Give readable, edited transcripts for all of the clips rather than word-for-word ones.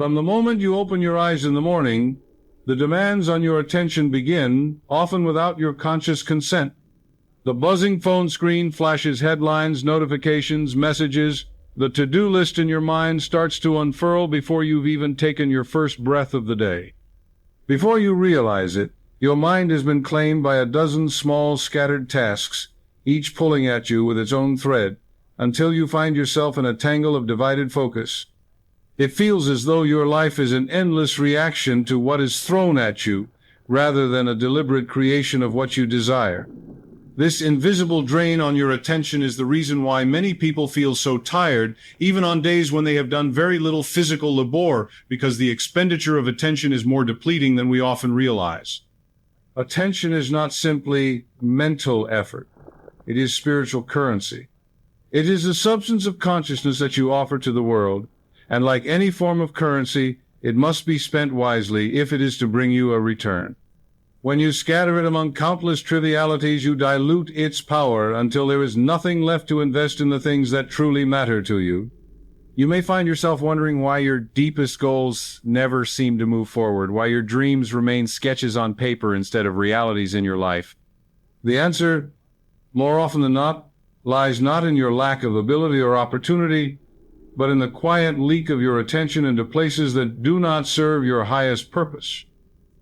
From the moment you open your eyes in the morning, the demands on your attention begin, often without your conscious consent. The buzzing phone screen flashes headlines, notifications, messages. The to-do list in your mind starts to unfurl before you've even taken your first breath of the day. Before you realize it, your mind has been claimed by a dozen small, scattered tasks, each pulling at you with its own thread, until you find yourself in a tangle of divided focus. It feels as though your life is an endless reaction to what is thrown at you, rather than a deliberate creation of what you desire. This invisible drain on your attention is the reason why many people feel so tired, even on days when they have done very little physical labor, because the expenditure of attention is more depleting than we often realize. Attention is not simply mental effort. It is spiritual currency. It is the substance of consciousness that you offer to the world, and like any form of currency, it must be spent wisely if it is to bring you a return. When you scatter it among countless trivialities, you dilute its power until there is nothing left to invest in the things that truly matter to you. You may find yourself wondering why your deepest goals never seem to move forward, why your dreams remain sketches on paper instead of realities in your life. The answer, more often than not, lies not in your lack of ability or opportunity, but in the quiet leak of your attention into places that do not serve your highest purpose.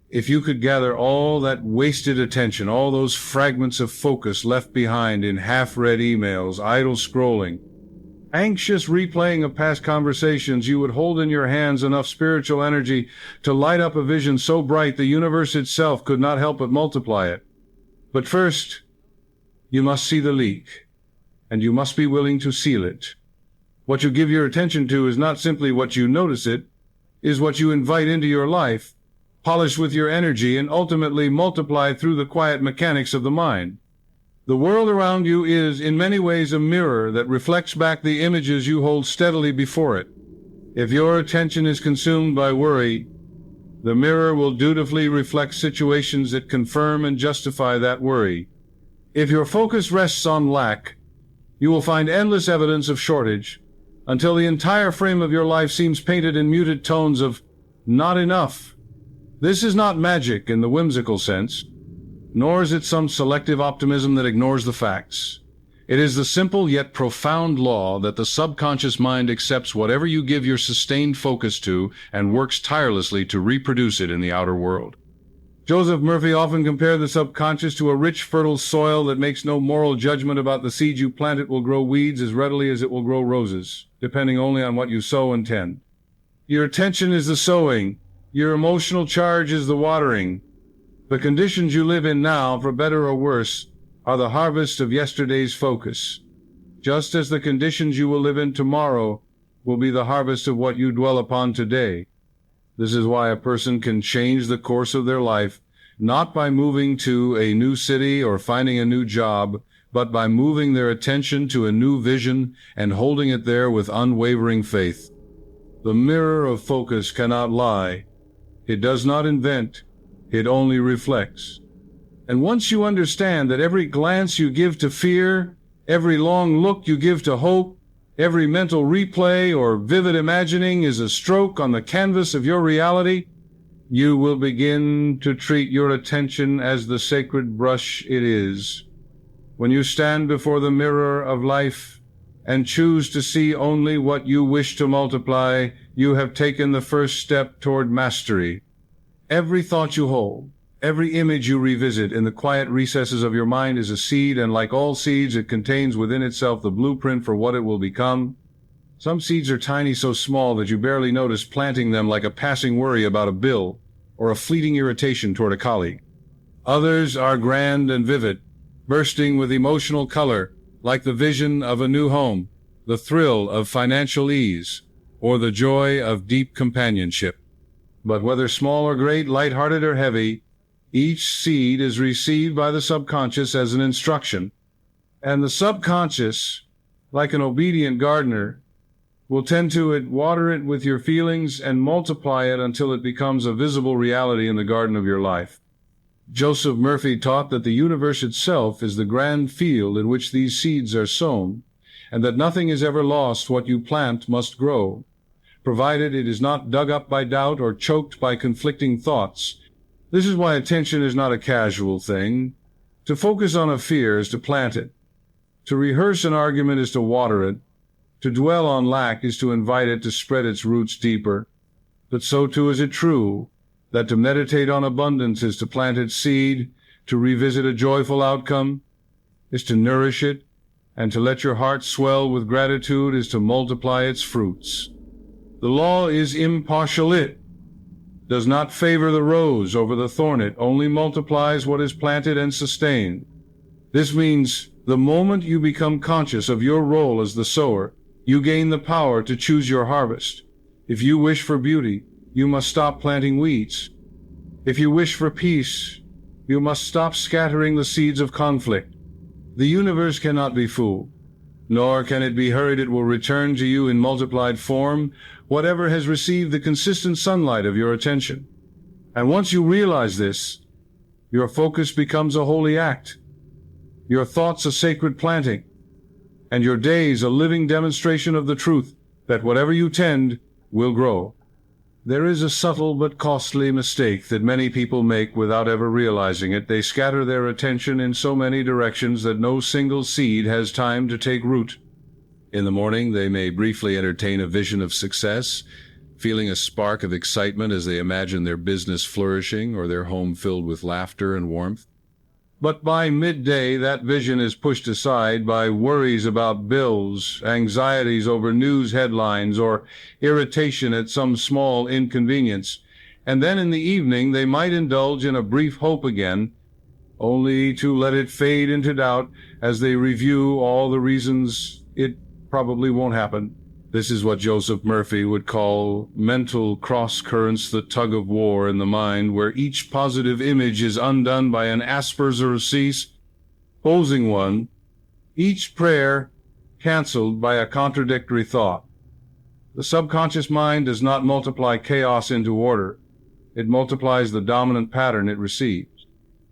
If you could gather all that wasted attention, all those fragments of focus left behind in half-read emails, idle scrolling, anxious replaying of past conversations, you would hold in your hands enough spiritual energy to light up a vision so bright the universe itself could not help but multiply it. But first, you must see the leak, and you must be willing to seal it. What you give your attention to is not simply what you notice, it is what you invite into your life, polished with your energy and ultimately multiplied through the quiet mechanics of the mind. The world around you is, in many ways, a mirror that reflects back the images you hold steadily before it. If your attention is consumed by worry, the mirror will dutifully reflect situations that confirm and justify that worry. If your focus rests on lack, you will find endless evidence of shortage, until the entire frame of your life seems painted in muted tones of not enough. This is not magic in the whimsical sense, nor is it some selective optimism that ignores the facts. It is the simple yet profound law that the subconscious mind accepts whatever you give your sustained focus to and works tirelessly to reproduce it in the outer world. Joseph Murphy often compared the subconscious to a rich, fertile soil that makes no moral judgment about the seed you plant. It will grow weeds as readily as it will grow roses, depending only on what you sow and tend. Your attention is the sowing. Your emotional charge is the watering. The conditions you live in now, for better or worse, are the harvest of yesterday's focus, just as the conditions you will live in tomorrow will be the harvest of what you dwell upon today. This is why a person can change the course of their life, not by moving to a new city or finding a new job, but by moving their attention to a new vision and holding it there with unwavering faith. The mirror of focus cannot lie. It does not invent, it only reflects. And once you understand that every glance you give to fear, every long look you give to hope, every mental replay or vivid imagining is a stroke on the canvas of your reality, you will begin to treat your attention as the sacred brush it is. When you stand before the mirror of life and choose to see only what you wish to multiply, you have taken the first step toward mastery. Every thought you hold, every image you revisit in the quiet recesses of your mind is a seed, and like all seeds, it contains within itself the blueprint for what it will become. Some seeds are tiny, so small that you barely notice planting them, like a passing worry about a bill or a fleeting irritation toward a colleague. Others are grand and vivid, bursting with emotional color, like the vision of a new home, the thrill of financial ease, or the joy of deep companionship. But whether small or great, light-hearted or heavy, each seed is received by the subconscious as an instruction, and the subconscious, like an obedient gardener, will tend to it, water it with your feelings, and multiply it until it becomes a visible reality in the garden of your life. Joseph Murphy taught that the universe itself is the grand field in which these seeds are sown, and that nothing is ever lost. What you plant must grow. provided it is not dug up by doubt or choked by conflicting thoughts. This is why attention is not a casual thing. To focus on a fear is to plant it. To rehearse an argument is to water it. To dwell on lack is to invite it to spread its roots deeper. But so too is it true that to meditate on abundance is to plant its seed, to revisit a joyful outcome is to nourish it, and to let your heart swell with gratitude is to multiply its fruits. The law is impartial. It does not favor the rose over the thorn. It only multiplies what is planted and sustained. This means the moment you become conscious of your role as the sower, you gain the power to choose your harvest. If you wish for beauty, you must stop planting weeds. If you wish for peace, you must stop scattering the seeds of conflict. The universe cannot be fooled, nor can it be hurried. It will return to you in multiplied form whatever has received the consistent sunlight of your attention. And once you realize this, your focus becomes a holy act, your thoughts a sacred planting, and your days a living demonstration of the truth that whatever you tend will grow. There is a subtle but costly mistake that many people make without ever realizing it. They scatter their attention in so many directions that no single seed has time to take root. In the morning, they may briefly entertain a vision of success, feeling a spark of excitement as they imagine their business flourishing or their home filled with laughter and warmth. But by midday, that vision is pushed aside by worries about bills, anxieties over news headlines, or irritation at some small inconvenience. And then in the evening, they might indulge in a brief hope again, only to let it fade into doubt as they review all the reasons it probably won't happen. This is what Joseph Murphy would call mental cross-currents, the tug-of-war in the mind, where each positive image is undone by an asperger's opposing one, each prayer canceled by a contradictory thought. The subconscious mind does not multiply chaos into order. It multiplies the dominant pattern it receives.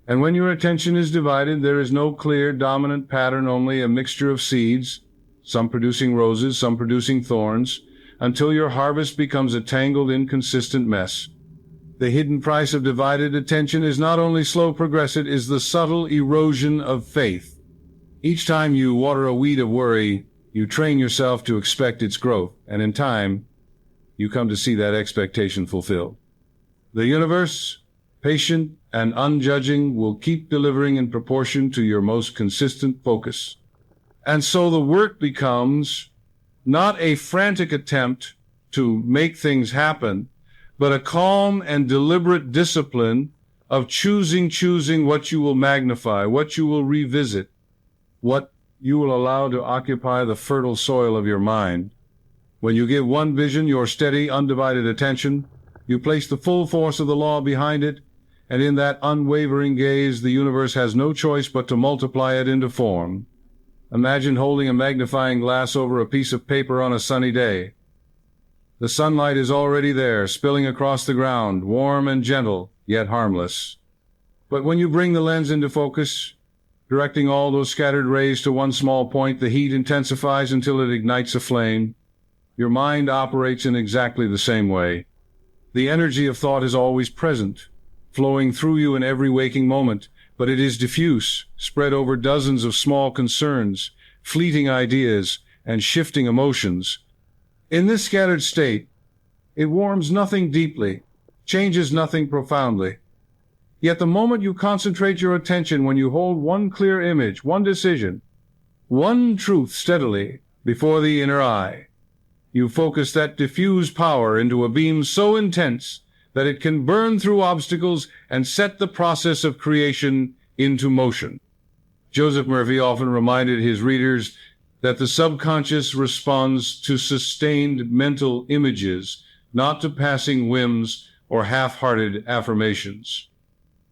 And when your attention is divided, there is no clear dominant pattern, only a mixture of seeds, some producing roses, some producing thorns, until your harvest becomes a tangled, inconsistent mess. The hidden price of divided attention is not only slow progress, it is the subtle erosion of faith. Each time you water a weed of worry, you train yourself to expect its growth, and in time, you come to see that expectation fulfilled. The universe, patient and unjudging, will keep delivering in proportion to your most consistent focus. And so the work becomes not a frantic attempt to make things happen, but a calm and deliberate discipline of choosing what you will magnify, what you will revisit, what you will allow to occupy the fertile soil of your mind. When you give one vision your steady, undivided attention, you place the full force of the law behind it, and in that unwavering gaze, the universe has no choice but to multiply it into form. Imagine holding a magnifying glass over a piece of paper on a sunny day. The sunlight is already there, spilling across the ground, warm and gentle, yet harmless. But when you bring the lens into focus, directing all those scattered rays to one small point, the heat intensifies until it ignites a flame. Your mind operates in exactly the same way. The energy of thought is always present, flowing through you in every waking moment, but it is diffuse, spread over dozens of small concerns, fleeting ideas, and shifting emotions. In this scattered state, it warms nothing deeply, changes nothing profoundly. Yet the moment you concentrate your attention, when you hold one clear image, one decision, one truth steadily before the inner eye, you focus that diffuse power into a beam so intense that it can burn through obstacles and set the process of creation into motion. Joseph Murphy often reminded his readers that the subconscious responds to sustained mental images, not to passing whims or half-hearted affirmations.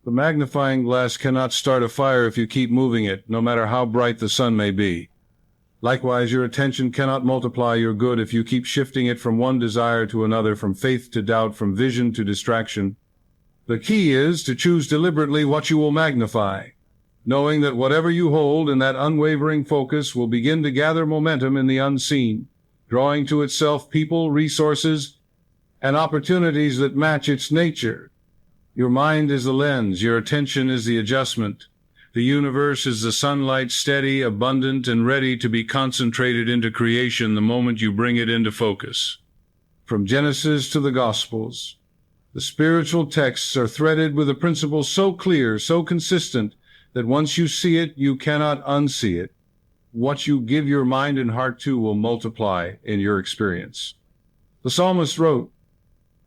The magnifying glass cannot start a fire if you keep moving it, no matter how bright the sun may be. Likewise, your attention cannot multiply your good if you keep shifting it from one desire to another, from faith to doubt, from vision to distraction. The key is to choose deliberately what you will magnify, knowing that whatever you hold in that unwavering focus will begin to gather momentum in the unseen, drawing to itself people, resources, and opportunities that match its nature. Your mind is the lens, your attention is the adjustment. The universe is the sunlight, steady, abundant, and ready to be concentrated into creation the moment you bring it into focus. From Genesis to the Gospels, the spiritual texts are threaded with a principle so clear, so consistent, that once you see it, you cannot unsee it. What you give your mind and heart to will multiply in your experience. The psalmist wrote,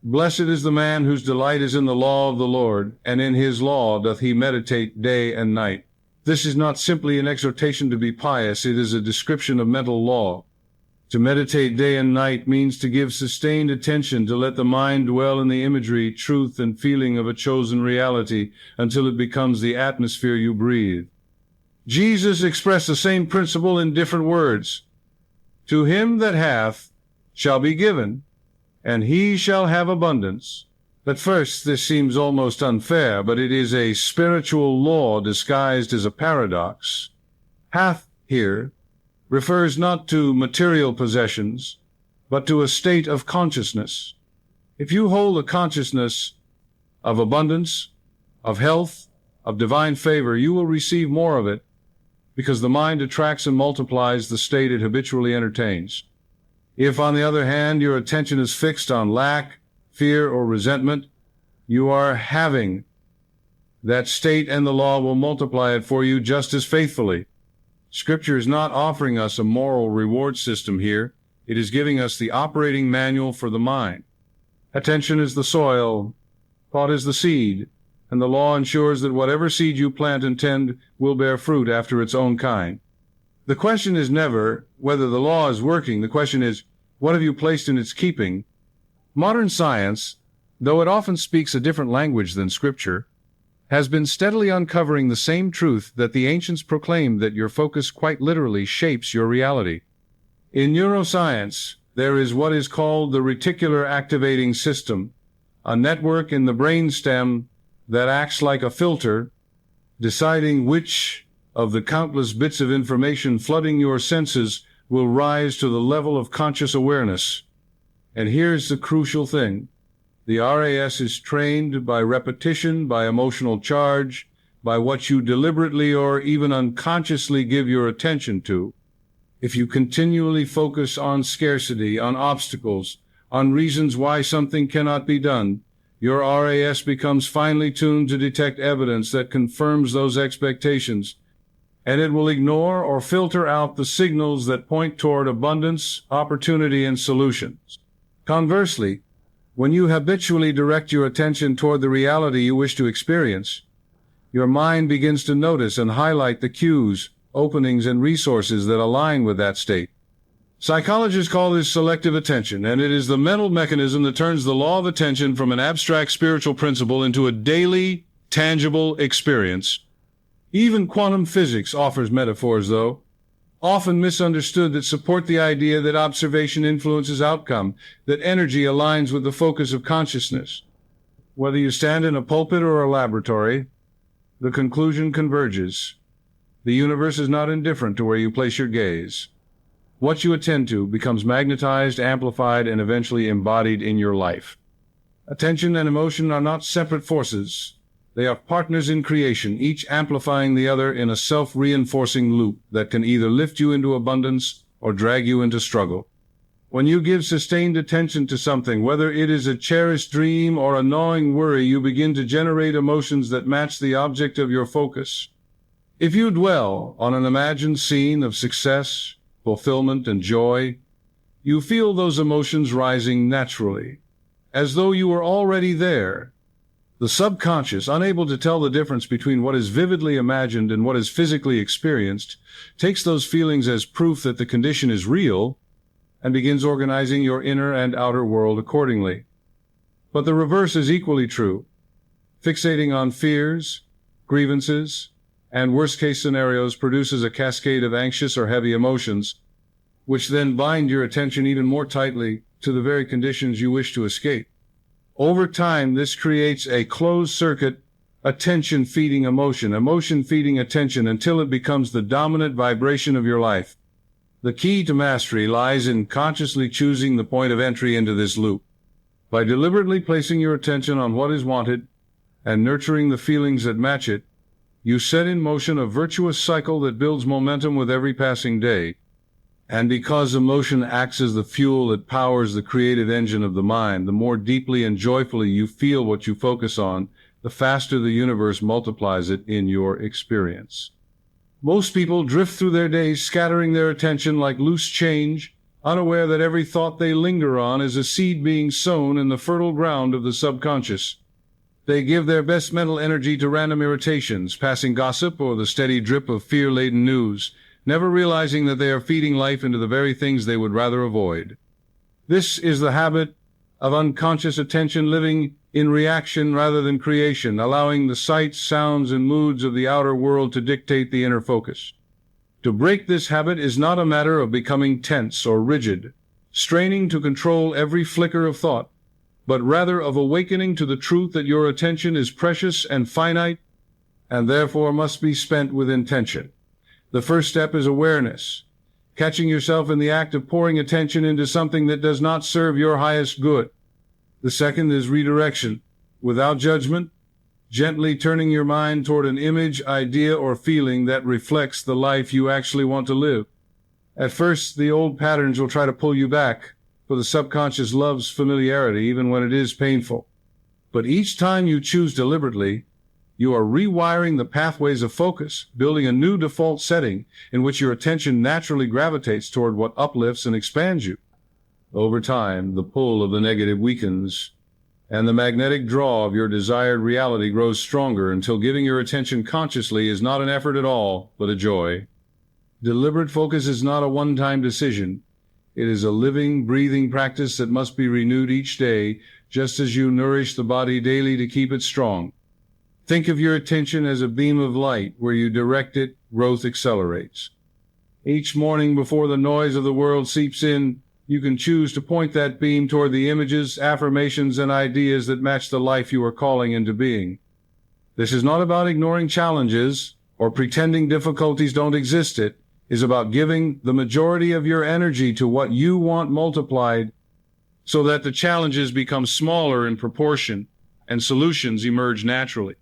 "Blessed is the man whose delight is in the law of the Lord, and in his law doth he meditate day and night." This is not simply an exhortation to be pious, it is a description of mental law. To meditate day and night means to give sustained attention, to let the mind dwell in the imagery, truth, and feeling of a chosen reality until it becomes the atmosphere you breathe. Jesus expressed the same principle in different words. "To him that hath shall be given, and he shall have abundance." At first, this seems almost unfair, but it is a spiritual law disguised as a paradox. Hath here refers not to material possessions, but to a state of consciousness. If you hold a consciousness of abundance, of health, of divine favor, you will receive more of it, because the mind attracts and multiplies the state it habitually entertains. If, on the other hand, your attention is fixed on lack, fear, or resentment, you are having that state, and the law will multiply it for you just as faithfully. Scripture is not offering us a moral reward system here. It is giving us the operating manual for the mind. Attention is the soil, thought is the seed, and the law ensures that whatever seed you plant and tend will bear fruit after its own kind. The question is never whether the law is working. The question is, what have you placed in its keeping? Modern science, though it often speaks a different language than Scripture, has been steadily uncovering the same truth that the ancients proclaimed, that your focus quite literally shapes your reality. In neuroscience, there is what is called the reticular activating system, a network in the brainstem that acts like a filter, deciding which of the countless bits of information flooding your senses will rise to the level of conscious awareness. And here's the crucial thing. The RAS is trained by repetition, by emotional charge, by what you deliberately or even unconsciously give your attention to. If you continually focus on scarcity, on obstacles, on reasons why something cannot be done, your RAS becomes finely tuned to detect evidence that confirms those expectations, and it will ignore or filter out the signals that point toward abundance, opportunity, and solutions. Conversely, when you habitually direct your attention toward the reality you wish to experience, your mind begins to notice and highlight the cues, openings, and resources that align with that state. Psychologists call this selective attention, and it is the mental mechanism that turns the law of attention from an abstract spiritual principle into a daily, tangible experience. Even quantum physics offers metaphors, though, often misunderstood, that support the idea that observation influences outcome, that energy aligns with the focus of consciousness. Whether you stand in a pulpit or a laboratory, the conclusion converges. The universe is not indifferent to where you place your gaze. What you attend to becomes magnetized, amplified, and eventually embodied in your life. Attention and emotion are not separate forces. They are partners in creation, each amplifying the other in a self-reinforcing loop that can either lift you into abundance or drag you into struggle. When you give sustained attention to something, whether it is a cherished dream or a gnawing worry, you begin to generate emotions that match the object of your focus. If you dwell on an imagined scene of success, fulfillment, and joy, you feel those emotions rising naturally, as though you were already there. The subconscious, unable to tell the difference between what is vividly imagined and what is physically experienced, takes those feelings as proof that the condition is real and begins organizing your inner and outer world accordingly. But the reverse is equally true. Fixating on fears, grievances, and worst-case scenarios produces a cascade of anxious or heavy emotions, which then bind your attention even more tightly to the very conditions you wish to escape. Over time, this creates a closed-circuit, attention-feeding emotion feeding attention until it becomes the dominant vibration of your life. The key to mastery lies in consciously choosing the point of entry into this loop. By deliberately placing your attention on what is wanted and nurturing the feelings that match it, you set in motion a virtuous cycle that builds momentum with every passing day. And because emotion acts as the fuel that powers the creative engine of the mind, the more deeply and joyfully you feel what you focus on, the faster the universe multiplies it in your experience. Most people drift through their days scattering their attention like loose change, unaware that every thought they linger on is a seed being sown in the fertile ground of the subconscious. They give their best mental energy to random irritations, passing gossip, or the steady drip of fear-laden news, never realizing that they are feeding life into the very things they would rather avoid. This is the habit of unconscious attention, living in reaction rather than creation, allowing the sights, sounds, and moods of the outer world to dictate the inner focus. To break this habit is not a matter of becoming tense or rigid, straining to control every flicker of thought, but rather of awakening to the truth that your attention is precious and finite, and therefore must be spent with intention. The first step is awareness, catching yourself in the act of pouring attention into something that does not serve your highest good. The second is redirection, without judgment, gently turning your mind toward an image, idea, or feeling that reflects the life you actually want to live. At first, the old patterns will try to pull you back, for the subconscious loves familiarity even when it is painful. But each time you choose deliberately, you are rewiring the pathways of focus, building a new default setting in which your attention naturally gravitates toward what uplifts and expands you. Over time, the pull of the negative weakens, and the magnetic draw of your desired reality grows stronger until giving your attention consciously is not an effort at all, but a joy. Deliberate focus is not a one-time decision. It is a living, breathing practice that must be renewed each day, just as you nourish the body daily to keep it strong. Think of your attention as a beam of light. Where you direct it, growth accelerates. Each morning before the noise of the world seeps in, you can choose to point that beam toward the images, affirmations, and ideas that match the life you are calling into being. This is not about ignoring challenges or pretending difficulties don't exist. It is about giving the majority of your energy to what you want multiplied, so that the challenges become smaller in proportion and solutions emerge naturally.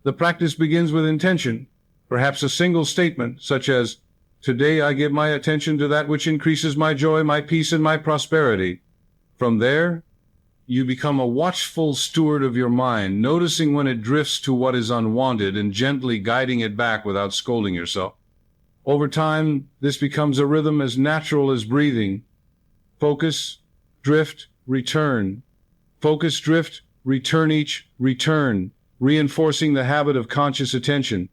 The practice begins with intention, perhaps a single statement such as, "Today I give my attention to that which increases my joy, my peace, and my prosperity." From there, you become a watchful steward of your mind, noticing when it drifts to what is unwanted and gently guiding it back without scolding yourself. Over time, this becomes a rhythm as natural as breathing. Focus, drift, return. Focus, drift, return, each return, reinforcing the habit of conscious attention.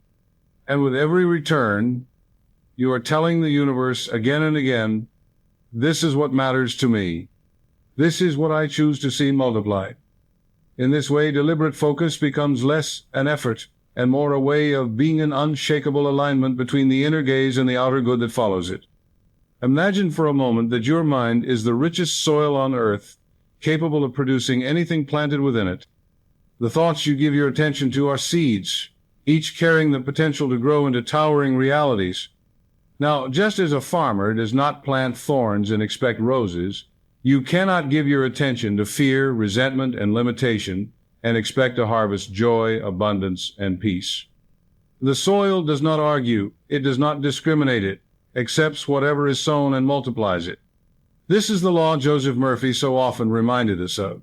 And with every return, you are telling the universe again and again, "This is what matters to me. This is what I choose to see multiplied." In this way, deliberate focus becomes less an effort and more a way of being an unshakable alignment between the inner gaze and the outer good that follows it. Imagine for a moment that your mind is the richest soil on earth, capable of producing anything planted within it. The thoughts you give your attention to are seeds, each carrying the potential to grow into towering realities. Now, just as a farmer does not plant thorns and expect roses, you cannot give your attention to fear, resentment, and limitation and expect to harvest joy, abundance, and peace. The soil does not argue, it does not discriminate, it accepts whatever is sown and multiplies it. This is the law Joseph Murphy so often reminded us of.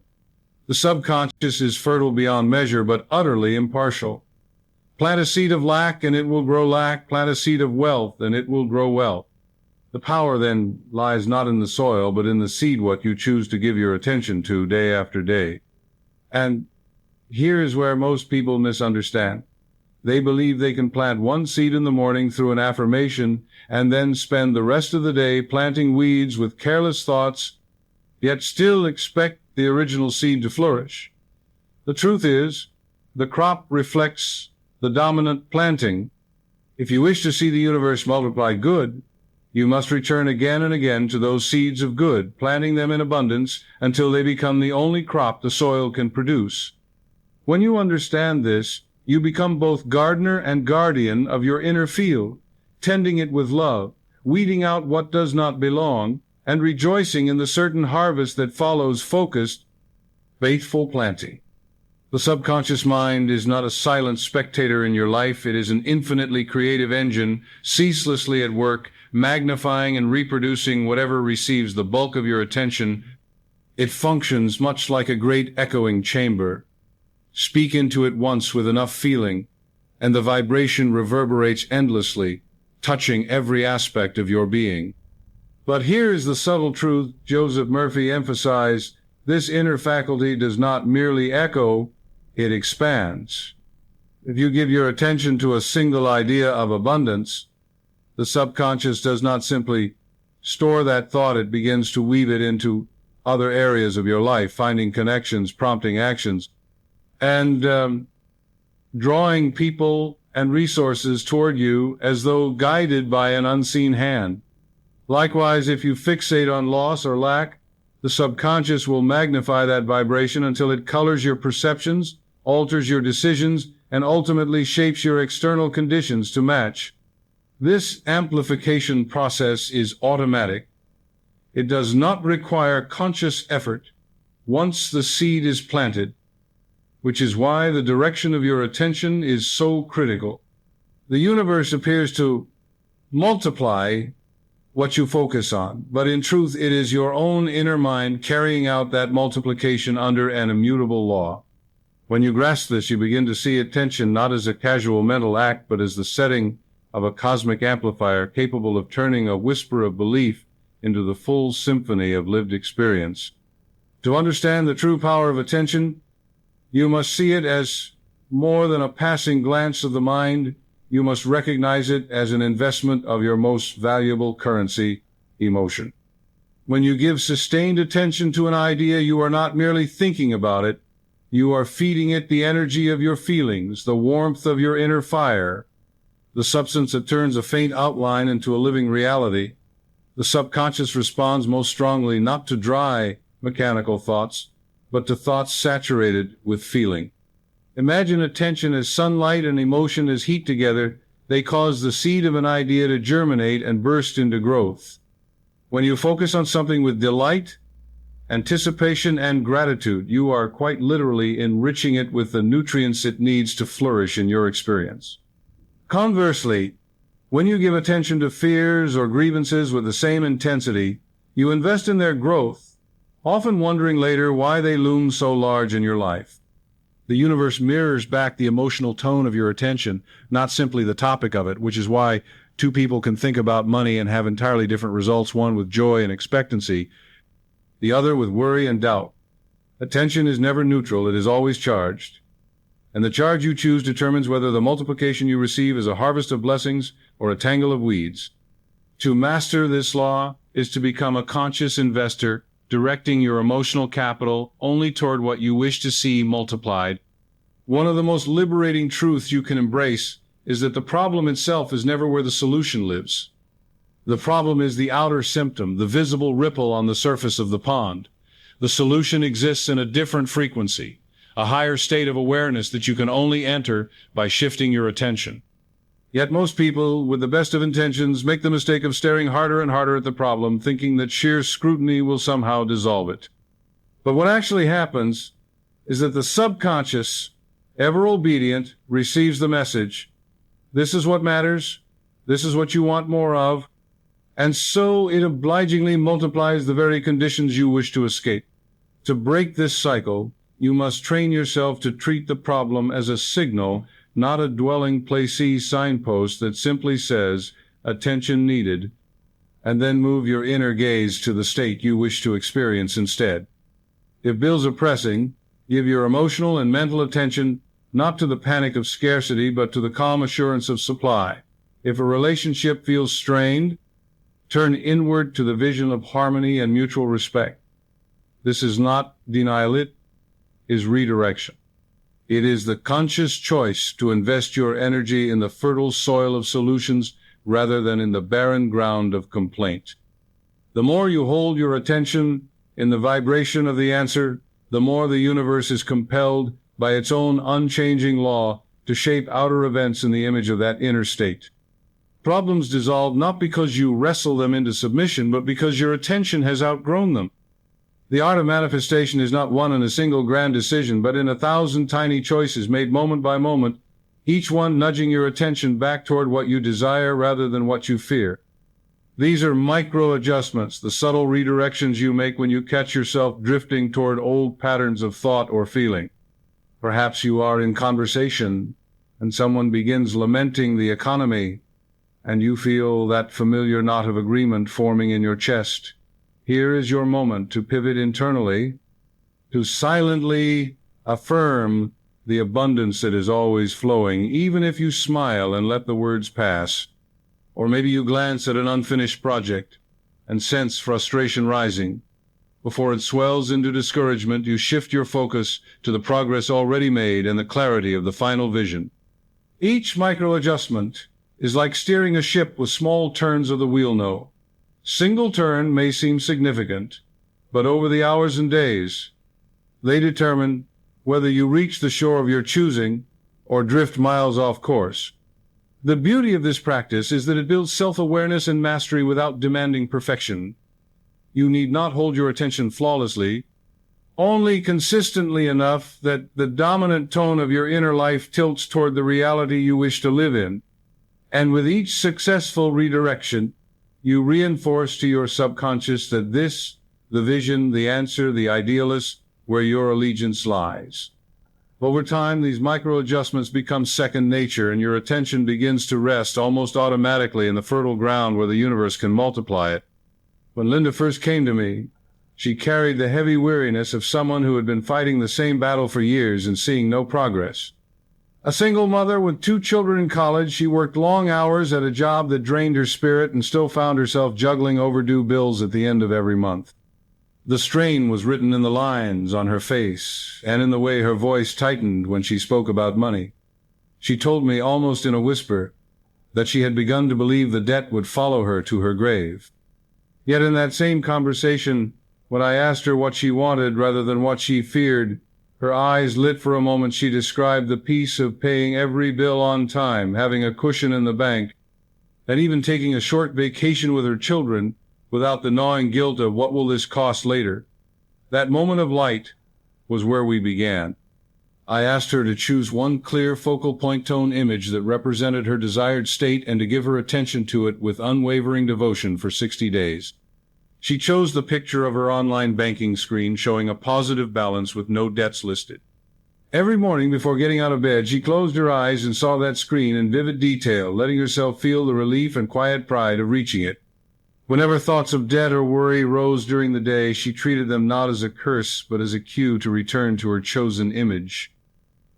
The subconscious is fertile beyond measure, but utterly impartial. Plant a seed of lack and it will grow lack. Plant a seed of wealth and it will grow wealth. The power then lies not in the soil, but in the seed what you choose to give your attention to day after day. And here is where most people misunderstand. They believe they can plant one seed in the morning through an affirmation and then spend the rest of the day planting weeds with careless thoughts, yet still expect the original seed to flourish. The truth is, the crop reflects the dominant planting. If you wish to see the universe multiply good, you must return again and again to those seeds of good, planting them in abundance until they become the only crop the soil can produce. When you understand this, you become both gardener and guardian of your inner field, tending it with love, weeding out what does not belong, and rejoicing in the certain harvest that follows focused, faithful planting. The subconscious mind is not a silent spectator in your life. It is an infinitely creative engine, ceaselessly at work, magnifying and reproducing whatever receives the bulk of your attention. It functions much like a great echoing chamber. Speak into it once with enough feeling, and the vibration reverberates endlessly, touching every aspect of your being. But here is the subtle truth Joseph Murphy emphasized. This inner faculty does not merely echo, it expands. If you give your attention to a single idea of abundance, the subconscious does not simply store that thought, it begins to weave it into other areas of your life, finding connections, prompting actions, and drawing people and resources toward you as though guided by an unseen hand. Likewise, if you fixate on loss or lack, the subconscious will magnify that vibration until it colors your perceptions, alters your decisions, and ultimately shapes your external conditions to match. This amplification process is automatic. It does not require conscious effort once the seed is planted, which is why the direction of your attention is so critical. The universe appears to multiply what you focus on, but in truth it is your own inner mind carrying out that multiplication under an immutable law. When you grasp this, you begin to see attention not as a casual mental act, but as the setting of a cosmic amplifier capable of turning a whisper of belief into the full symphony of lived experience. To understand the true power of attention, you must see it as more than a passing glance of the mind. You must recognize it as an investment of your most valuable currency, emotion. When you give sustained attention to an idea, you are not merely thinking about it. You are feeding it the energy of your feelings, the warmth of your inner fire, the substance that turns a faint outline into a living reality. The subconscious responds most strongly not to dry, mechanical thoughts, but to thoughts saturated with feeling. Imagine attention as sunlight and emotion as heat together. They cause the seed of an idea to germinate and burst into growth. When you focus on something with delight, anticipation, and gratitude, you are quite literally enriching it with the nutrients it needs to flourish in your experience. Conversely, when you give attention to fears or grievances with the same intensity, you invest in their growth, often wondering later why they loom so large in your life. The universe mirrors back the emotional tone of your attention, not simply the topic of it, which is why two people can think about money and have entirely different results, one with joy and expectancy, the other with worry and doubt. Attention is never neutral, it is always charged. And the charge you choose determines whether the multiplication you receive is a harvest of blessings or a tangle of weeds. To master this law is to become a conscious investor, directing your emotional capital only toward what you wish to see multiplied. One of the most liberating truths you can embrace is that the problem itself is never where the solution lives. The problem is the outer symptom, the visible ripple on the surface of the pond. The solution exists in a different frequency, a higher state of awareness that you can only enter by shifting your attention. Yet most people, with the best of intentions, make the mistake of staring harder and harder at the problem, thinking that sheer scrutiny will somehow dissolve it. But what actually happens is that the subconscious, ever obedient, receives the message, this is what matters, this is what you want more of, and so it obligingly multiplies the very conditions you wish to escape. To break this cycle, you must train yourself to treat the problem as a signal, not a dwelling placee signpost that simply says, attention needed, and then move your inner gaze to the state you wish to experience instead. If bills are pressing, give your emotional and mental attention not to the panic of scarcity, but to the calm assurance of supply. If a relationship feels strained, turn inward to the vision of harmony and mutual respect. This is not denial, it is redirection. It is the conscious choice to invest your energy in the fertile soil of solutions rather than in the barren ground of complaint. The more you hold your attention in the vibration of the answer, the more the universe is compelled by its own unchanging law to shape outer events in the image of that inner state. Problems dissolve not because you wrestle them into submission, but because your attention has outgrown them. The art of manifestation is not won in a single grand decision, but in 1,000 tiny choices made moment by moment, each one nudging your attention back toward what you desire rather than what you fear. These are micro-adjustments, the subtle redirections you make when you catch yourself drifting toward old patterns of thought or feeling. Perhaps you are in conversation, and someone begins lamenting the economy, and you feel that familiar knot of agreement forming in your chest. Here is your moment to pivot internally, to silently affirm the abundance that is always flowing, even if you smile and let the words pass. Or maybe you glance at an unfinished project and sense frustration rising. Before it swells into discouragement, you shift your focus to the progress already made and the clarity of the final vision. Each micro-adjustment is like steering a ship with small turns of the wheel know. Single turn may seem significant, but over the hours and days, they determine whether you reach the shore of your choosing or drift miles off course. The beauty of this practice is that it builds self-awareness and mastery without demanding perfection. You need not hold your attention flawlessly, only consistently enough that the dominant tone of your inner life tilts toward the reality you wish to live in. And with each successful redirection, you reinforce to your subconscious that this, the vision, the answer, the idealist, where your allegiance lies. Over time, these micro-adjustments become second nature, and your attention begins to rest almost automatically in the fertile ground where the universe can multiply it. When Linda first came to me, she carried the heavy weariness of someone who had been fighting the same battle for years and seeing no progress. A single mother with 2 children in college, she worked long hours at a job that drained her spirit and still found herself juggling overdue bills at the end of every month. The strain was written in the lines on her face and in the way her voice tightened when she spoke about money. She told me almost in a whisper that she had begun to believe the debt would follow her to her grave. Yet in that same conversation, when I asked her what she wanted rather than what she feared, her eyes lit for a moment. She described the peace of paying every bill on time, having a cushion in the bank, and even taking a short vacation with her children without the gnawing guilt of what will this cost later. That moment of light was where we began. I asked her to choose one clear focal point tone image that represented her desired state and to give her attention to it with unwavering devotion for 60 days. She chose the picture of her online banking screen showing a positive balance with no debts listed. Every morning before getting out of bed, she closed her eyes and saw that screen in vivid detail, letting herself feel the relief and quiet pride of reaching it. Whenever thoughts of debt or worry rose during the day, she treated them not as a curse, but as a cue to return to her chosen image.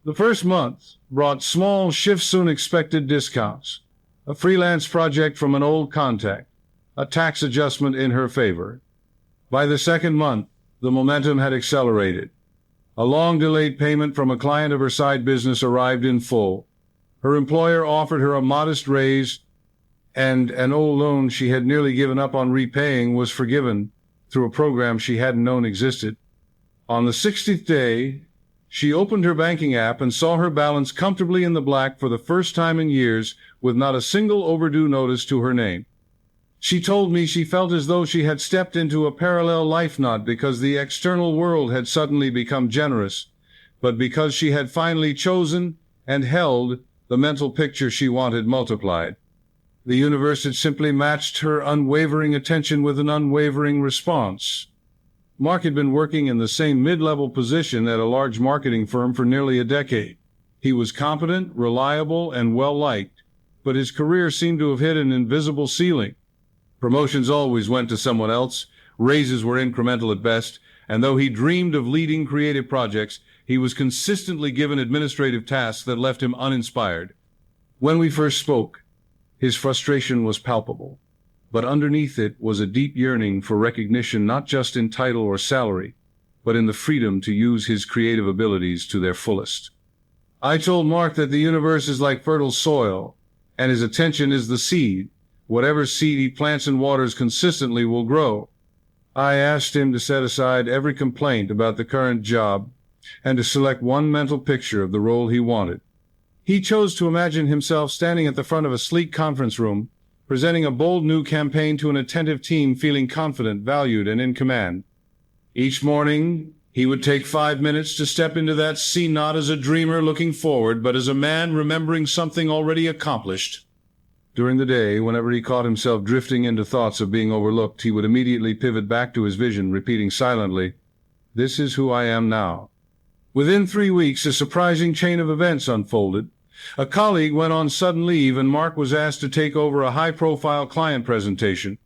The first month brought small shift-soon-expected discounts, a freelance project from an old contact, a tax adjustment in her favor. By the second month, the momentum had accelerated. A long-delayed payment from a client of her side business arrived in full. Her employer offered her a modest raise, and an old loan she had nearly given up on repaying was forgiven through a program she hadn't known existed. On the 60th day, she opened her banking app and saw her balance comfortably in the black for the first time in years, with not a single overdue notice to her name. She told me she felt as though she had stepped into a parallel life, not because the external world had suddenly become generous, but because she had finally chosen and held the mental picture she wanted multiplied. The universe had simply matched her unwavering attention with an unwavering response. Mark had been working in the same mid-level position at a large marketing firm for nearly a decade. He was competent, reliable, and well-liked, but his career seemed to have hit an invisible ceiling. Promotions always went to someone else, raises were incremental at best, and though he dreamed of leading creative projects, he was consistently given administrative tasks that left him uninspired. When we first spoke, his frustration was palpable, but underneath it was a deep yearning for recognition, not just in title or salary, but in the freedom to use his creative abilities to their fullest. I told Mark that the universe is like fertile soil, and his attention is the seed. Whatever seed he plants and waters consistently will grow. I asked him to set aside every complaint about the current job and to select one mental picture of the role he wanted. He chose to imagine himself standing at the front of a sleek conference room, presenting a bold new campaign to an attentive team feeling confident, valued, and in command. Each morning, he would take 5 minutes to step into that scene not as a dreamer looking forward, but as a man remembering something already accomplished. During the day, whenever he caught himself drifting into thoughts of being overlooked, he would immediately pivot back to his vision, repeating silently, "This is who I am now." Within 3 weeks, a surprising chain of events unfolded. A colleague went on sudden leave, and Mark was asked to take over a high-profile client presentation.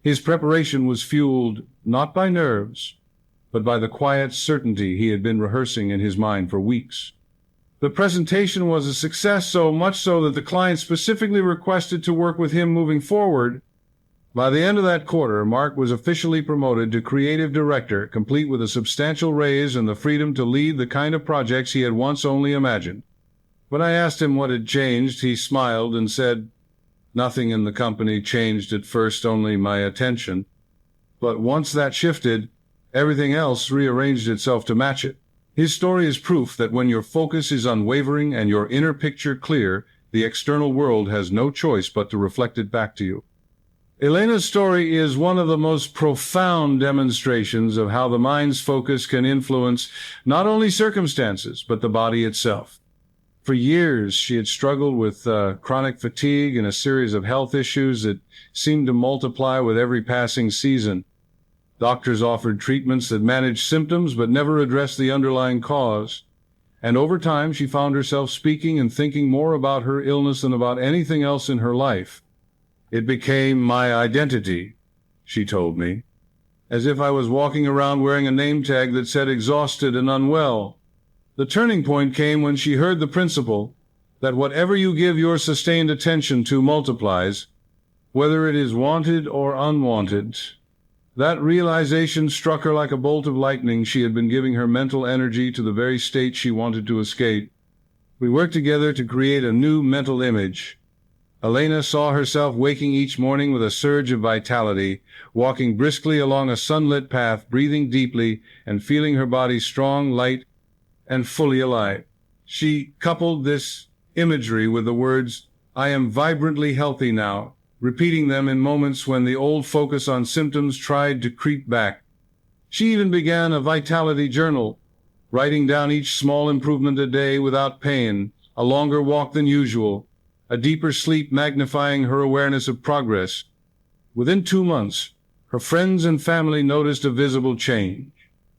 His preparation was fueled not by nerves, but by the quiet certainty he had been rehearsing in his mind for weeks. The presentation was a success, so much so that the client specifically requested to work with him moving forward. By the end of that quarter, Mark was officially promoted to creative director, complete with a substantial raise and the freedom to lead the kind of projects he had once only imagined. When I asked him what had changed, he smiled and said, "Nothing in the company changed at first, only my attention. But once that shifted, everything else rearranged itself to match it." His story is proof that when your focus is unwavering and your inner picture clear, the external world has no choice but to reflect it back to you. Elena's story is one of the most profound demonstrations of how the mind's focus can influence not only circumstances, but the body itself. For years, she had struggled with chronic fatigue and a series of health issues that seemed to multiply with every passing season. Doctors offered treatments that managed symptoms but never addressed the underlying cause. And over time, she found herself speaking and thinking more about her illness than about anything else in her life. "It became my identity," she told me, "as if I was walking around wearing a name tag that said exhausted and unwell." The turning point came when she heard the principle that whatever you give your sustained attention to multiplies, whether it is wanted or unwanted. That realization struck her like a bolt of lightning. She had been giving her mental energy to the very state she wanted to escape. We worked together to create a new mental image. Elena saw herself waking each morning with a surge of vitality, walking briskly along a sunlit path, breathing deeply, and feeling her body strong, light, and fully alive. She coupled this imagery with the words, "I am vibrantly healthy now," repeating them in moments when the old focus on symptoms tried to creep back. She even began a vitality journal, writing down each small improvement a day without pain, a longer walk than usual, a deeper sleep magnifying her awareness of progress. Within 2 months, her friends and family noticed a visible change.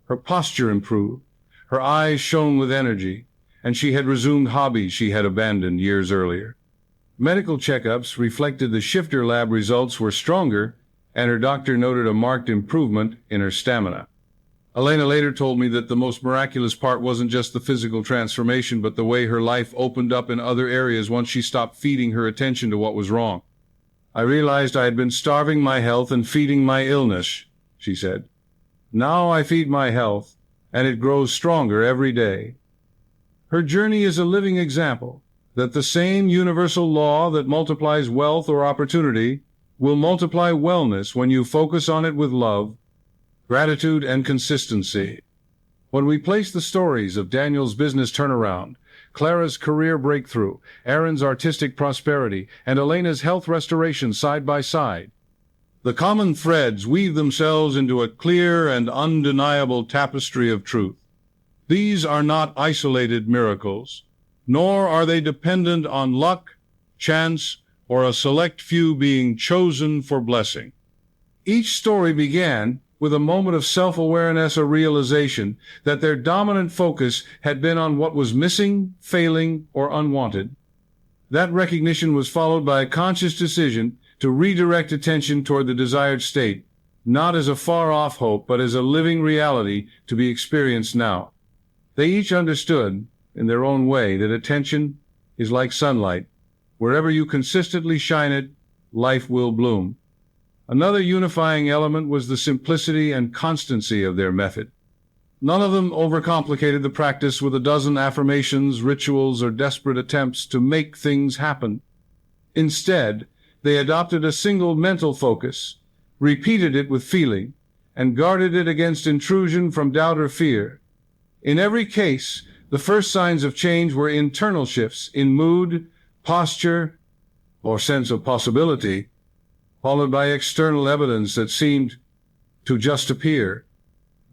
Her posture improved, her eyes shone with energy, and she had resumed hobbies she had abandoned years earlier. Medical checkups reflected the shifter lab results were stronger, and her doctor noted a marked improvement in her stamina. Elena later told me that the most miraculous part wasn't just the physical transformation, but the way her life opened up in other areas once she stopped feeding her attention to what was wrong. "I realized I had been starving my health and feeding my illness," she said. "Now I feed my health, and it grows stronger every day." Her journey is a living example that the same universal law that multiplies wealth or opportunity will multiply wellness when you focus on it with love, gratitude, and consistency. When we place the stories of Daniel's business turnaround, Clara's career breakthrough, Aaron's artistic prosperity, and Elena's health restoration side by side, the common threads weave themselves into a clear and undeniable tapestry of truth. These are not isolated miracles, nor are they dependent on luck, chance, or a select few being chosen for blessing. Each story began with a moment of self-awareness or realization that their dominant focus had been on what was missing, failing, or unwanted. That recognition was followed by a conscious decision to redirect attention toward the desired state, not as a far-off hope, but as a living reality to be experienced now. They each understood, in their own way, that attention is like sunlight. Wherever you consistently shine it, life will bloom. Another unifying element was the simplicity and constancy of their method. None of them overcomplicated the practice with a dozen affirmations, rituals, or desperate attempts to make things happen. Instead, they adopted a single mental focus, repeated it with feeling, and guarded it against intrusion from doubt or fear. In every case, the first signs of change were internal shifts in mood, posture, or sense of possibility, followed by external evidence that seemed to just appear,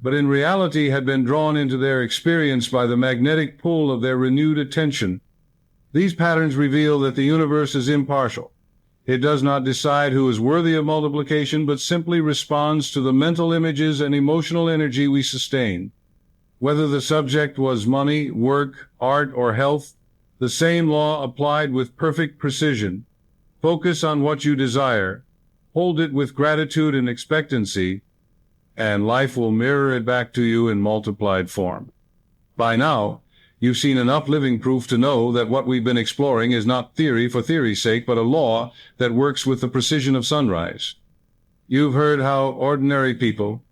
but in reality had been drawn into their experience by the magnetic pull of their renewed attention. These patterns reveal that the universe is impartial. It does not decide who is worthy of multiplication, but simply responds to the mental images and emotional energy we sustain. Whether the subject was money, work, art, or health, the same law applied with perfect precision. Focus on what you desire, hold it with gratitude and expectancy, and life will mirror it back to you in multiplied form. By now, you've seen enough living proof to know that what we've been exploring is not theory for theory's sake, but a law that works with the precision of sunrise. You've heard how ordinary people,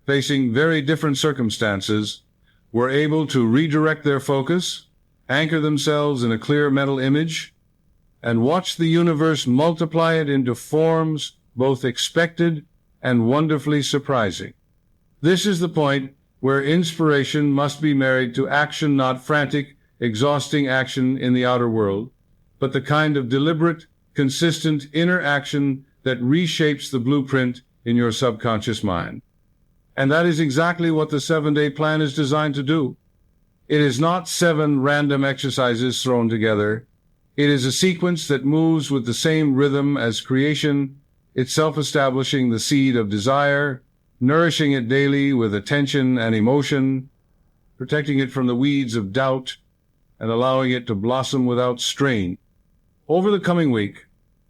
facing very different circumstances, were able to redirect their focus, anchor themselves in a clear mental image, and watch the universe multiply it into forms both expected and wonderfully surprising. This is the point where inspiration must be married to action, not frantic, exhausting action in the outer world, but the kind of deliberate, consistent inner action that reshapes the blueprint in your subconscious mind. And that is exactly what the 7-day plan is designed to do. It is not 7 random exercises thrown together. It is a sequence that moves with the same rhythm as creation, itself establishing the seed of desire, nourishing it daily with attention and emotion, protecting it from the weeds of doubt, and allowing it to blossom without strain. Over the coming week,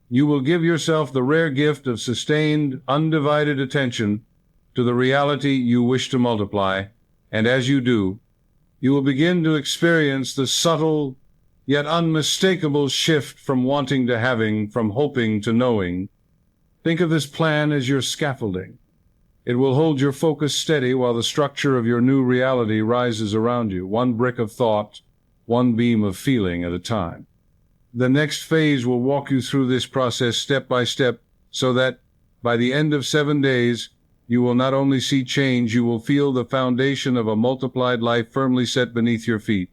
you will give yourself the rare gift of sustained, undivided attention to the reality you wish to multiply, and as you do, you will begin to experience the subtle, yet unmistakable shift from wanting to having, from hoping to knowing. Think of this plan as your scaffolding. It will hold your focus steady while the structure of your new reality rises around you, one brick of thought, one beam of feeling at a time. The next phase will walk you through this process step by step, so that by the end of 7 days, you will not only see change, you will feel the foundation of a multiplied life firmly set beneath your feet.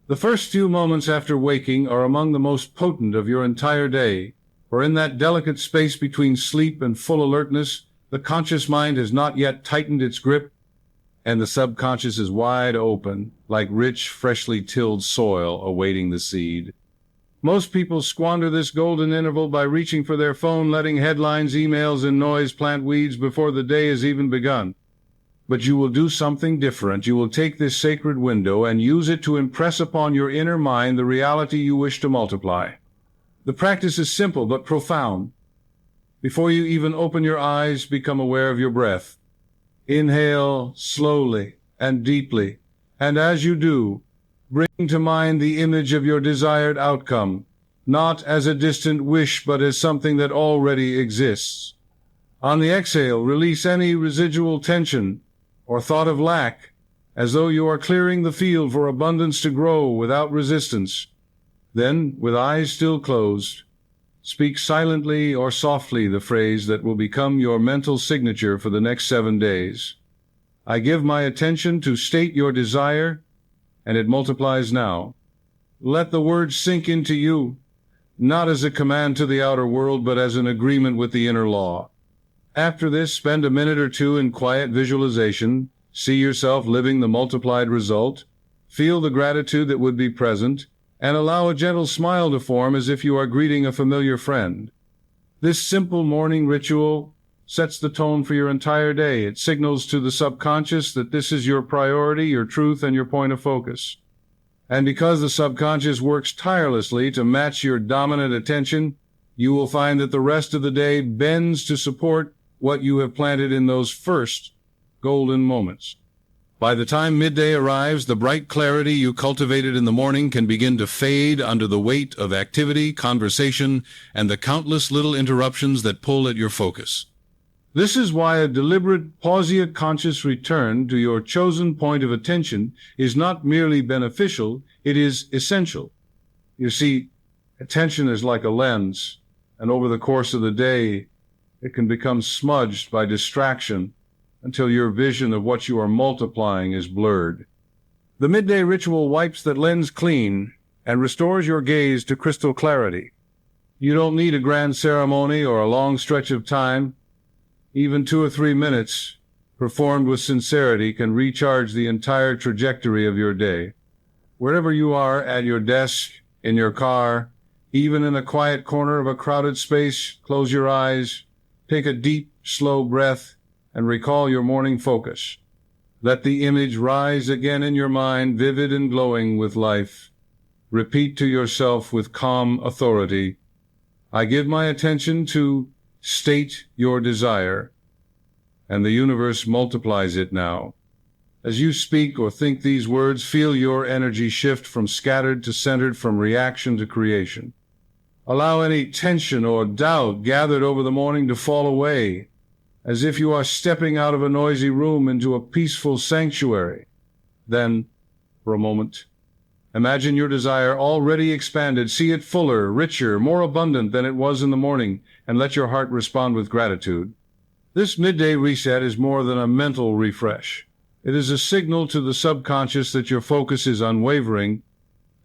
The first few moments after waking are among the most potent of your entire day, for in that delicate space between sleep and full alertness, the conscious mind has not yet tightened its grip, and the subconscious is wide open, like rich, freshly tilled soil awaiting the seed. Most people squander this golden interval by reaching for their phone, letting headlines, emails, and noise plant weeds before the day has even begun. But you will do something different. You will take this sacred window and use it to impress upon your inner mind the reality you wish to multiply. The practice is simple but profound. Before you even open your eyes, become aware of your breath. Inhale slowly and deeply, and as you do, bring to mind the image of your desired outcome, not as a distant wish, but as something that already exists. On the exhale, release any residual tension or thought of lack, as though you are clearing the field for abundance to grow without resistance. Then, with eyes still closed, speak silently or softly the phrase that will become your mental signature for the next 7 days. I give my attention to state your desire, and it multiplies now. Let the words sink into you, not as a command to the outer world, but as an agreement with the inner law. After this, spend a minute or two in quiet visualization. See yourself living the multiplied result. Feel the gratitude that would be present, and allow a gentle smile to form as if you are greeting a familiar friend. This simple morning ritual sets the tone for your entire day. It signals to the subconscious that this is your priority, your truth, and your point of focus. And because the subconscious works tirelessly to match your dominant attention, you will find that the rest of the day bends to support what you have planted in those first golden moments. By the time midday arrives, the bright clarity you cultivated in the morning can begin to fade under the weight of activity, conversation, and the countless little interruptions that pull at your focus. This is why a deliberate, pausia-conscious return to your chosen point of attention is not merely beneficial, it is essential. You see, attention is like a lens, and over the course of the day, it can become smudged by distraction until your vision of what you are multiplying is blurred. The midday ritual wipes that lens clean and restores your gaze to crystal clarity. You don't need a grand ceremony or a long stretch of time. Even 2 or 3 minutes, performed with sincerity, can recharge the entire trajectory of your day. Wherever you are, at your desk, in your car, even in a quiet corner of a crowded space, close your eyes, take a deep, slow breath, and recall your morning focus. Let the image rise again in your mind, vivid and glowing with life. Repeat to yourself with calm authority, I give my attention to state your desire, and the universe multiplies it now. As you speak or think these words, feel your energy shift from scattered to centered, from reaction to creation. Allow any tension or doubt gathered over the morning to fall away, as if you are stepping out of a noisy room into a peaceful sanctuary. Then, for a moment, imagine your desire already expanded. See it fuller, richer, more abundant than it was in the morning, and let your heart respond with gratitude. This midday reset is more than a mental refresh. It is a signal to the subconscious that your focus is unwavering,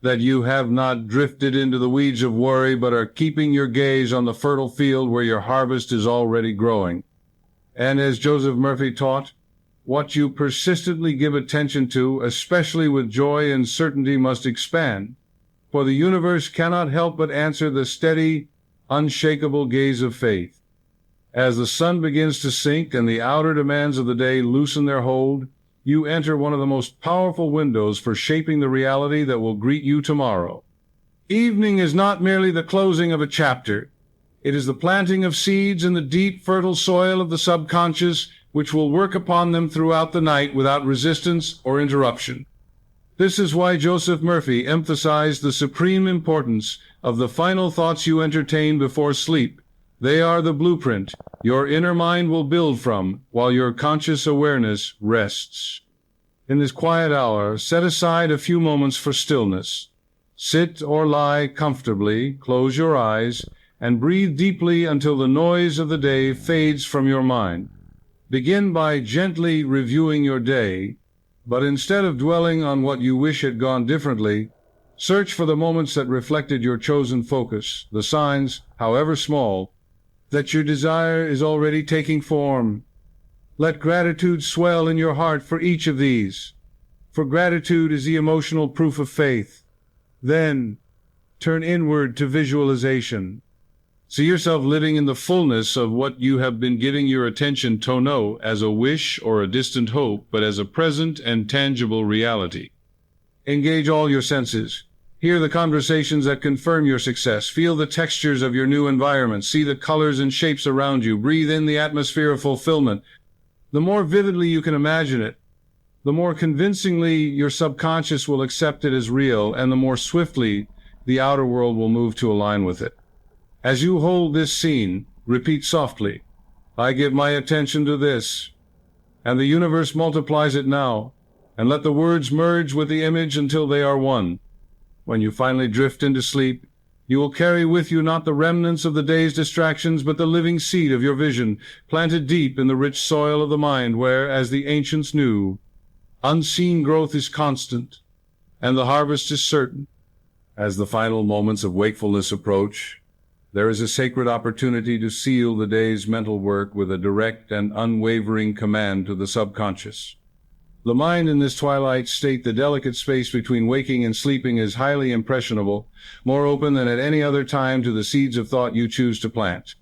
that you have not drifted into the weeds of worry, but are keeping your gaze on the fertile field where your harvest is already growing. And as Joseph Murphy taught, what you persistently give attention to, especially with joy and certainty, must expand, for the universe cannot help but answer the steady, unshakable gaze of faith. As the sun begins to sink and the outer demands of the day loosen their hold, you enter one of the most powerful windows for shaping the reality that will greet you tomorrow. Evening is not merely the closing of a chapter. It is the planting of seeds in the deep, fertile soil of the subconscious, which will work upon them throughout the night without resistance or interruption. This is why Joseph Murphy emphasized the supreme importance of the final thoughts you entertain before sleep. They are the blueprint your inner mind will build from while your conscious awareness rests. In this quiet hour, set aside a few moments for stillness. Sit or lie comfortably, close your eyes, and breathe deeply until the noise of the day fades from your mind. Begin by gently reviewing your day, but instead of dwelling on what you wish had gone differently, search for the moments that reflected your chosen focus, the signs, however small, that your desire is already taking form. Let gratitude swell in your heart for each of these, for gratitude is the emotional proof of faith. Then, turn inward to visualization. See yourself living in the fullness of what you have been giving your attention to, not as a wish or a distant hope, but as a present and tangible reality. Engage all your senses. Hear the conversations that confirm your success. Feel the textures of your new environment. See the colors and shapes around you. Breathe in the atmosphere of fulfillment. The more vividly you can imagine it, the more convincingly your subconscious will accept it as real, and the more swiftly the outer world will move to align with it. As you hold this scene, repeat softly, I give my attention to this, and the universe multiplies it now, and let the words merge with the image until they are one. When you finally drift into sleep, you will carry with you not the remnants of the day's distractions, but the living seed of your vision, planted deep in the rich soil of the mind where, as the ancients knew, unseen growth is constant, and the harvest is certain. As the final moments of wakefulness approach, there is a sacred opportunity to seal the day's mental work with a direct and unwavering command to the subconscious. The mind in this twilight state, the delicate space between waking and sleeping, is highly impressionable, more open than at any other time to the seeds of thought you choose to plant.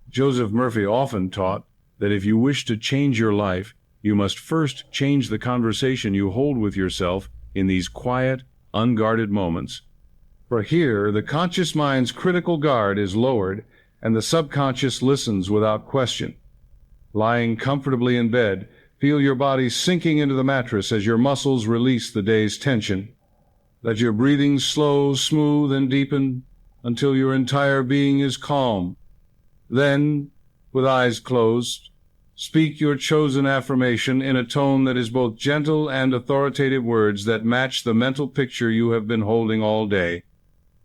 Joseph Murphy often taught that if you wish to change your life, you must first change the conversation you hold with yourself in these quiet, unguarded moments. For here, the conscious mind's critical guard is lowered, and the subconscious listens without question. Lying comfortably in bed, feel your body sinking into the mattress as your muscles release the day's tension. Let your breathing slow, smooth, and deepen until your entire being is calm. Then, with eyes closed, speak your chosen affirmation in a tone that is both gentle and authoritative, words that match the mental picture you have been holding all day.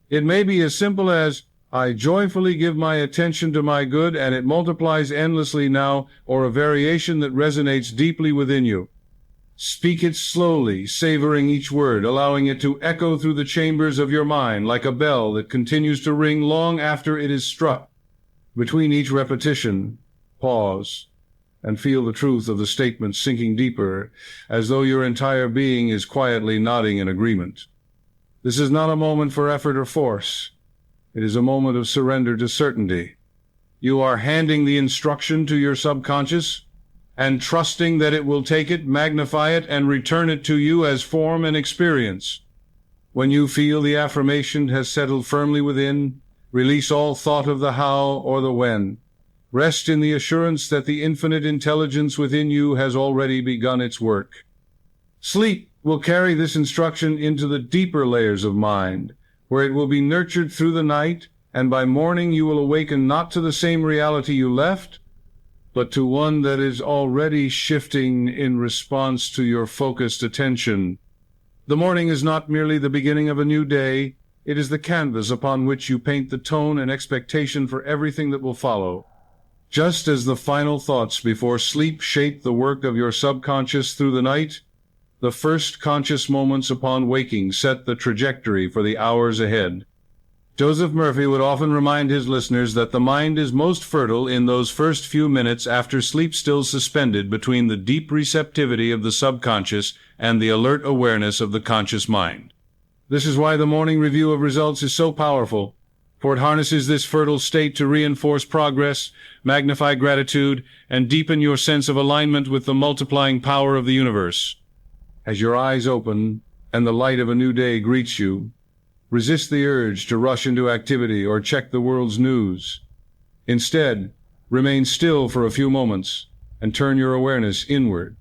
It may be as simple as, I joyfully give my attention to my good and it multiplies endlessly now, or a variation that resonates deeply within you. Speak it slowly, savoring each word, allowing it to echo through the chambers of your mind like a bell that continues to ring long after it is struck. Between each repetition, pause and feel the truth of the statement sinking deeper, as though your entire being is quietly nodding in agreement. This is not a moment for effort or force. It is a moment of surrender to certainty. You are handing the instruction to your subconscious and trusting that it will take it, magnify it, and return it to you as form and experience. When you feel the affirmation has settled firmly within, release all thought of the how or the when. Rest in the assurance that the infinite intelligence within you has already begun its work. Sleep will carry this instruction into the deeper layers of mind, where it will be nurtured through the night, and by morning you will awaken not to the same reality you left, but to one that is already shifting in response to your focused attention. The morning is not merely the beginning of a new day, it is the canvas upon which you paint the tone and expectation for everything that will follow. Just as the final thoughts before sleep shape the work of your subconscious through the night, the first conscious moments upon waking set the trajectory for the hours ahead. Joseph Murphy would often remind his listeners that the mind is most fertile in those first few minutes after sleep still suspended between the deep receptivity of the subconscious and the alert awareness of the conscious mind. This is why the morning review of results is so powerful, for it harnesses this fertile state to reinforce progress, magnify gratitude, and deepen your sense of alignment with the multiplying power of the universe. As your eyes open and the light of a new day greets you, resist the urge to rush into activity or check the world's news. Instead, remain still for a few moments and turn your awareness inward.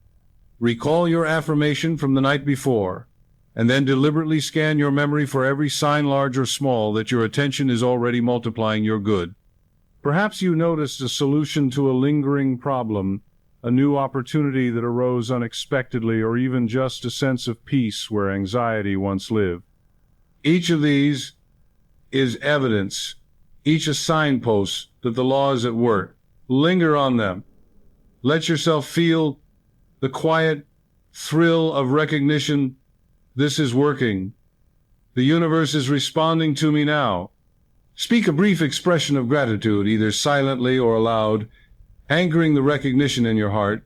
Recall your affirmation from the night before, and then deliberately scan your memory for every sign, large or small, that your attention is already multiplying your good. Perhaps you noticed a solution to a lingering problem, a new opportunity that arose unexpectedly, or even just a sense of peace where anxiety once lived. Each of these is evidence, each a signpost that the law is at work. Linger on them. Let yourself feel the quiet thrill of recognition. This is working. The universe is responding to me now. Speak a brief expression of gratitude, either silently or aloud, anchoring the recognition in your heart.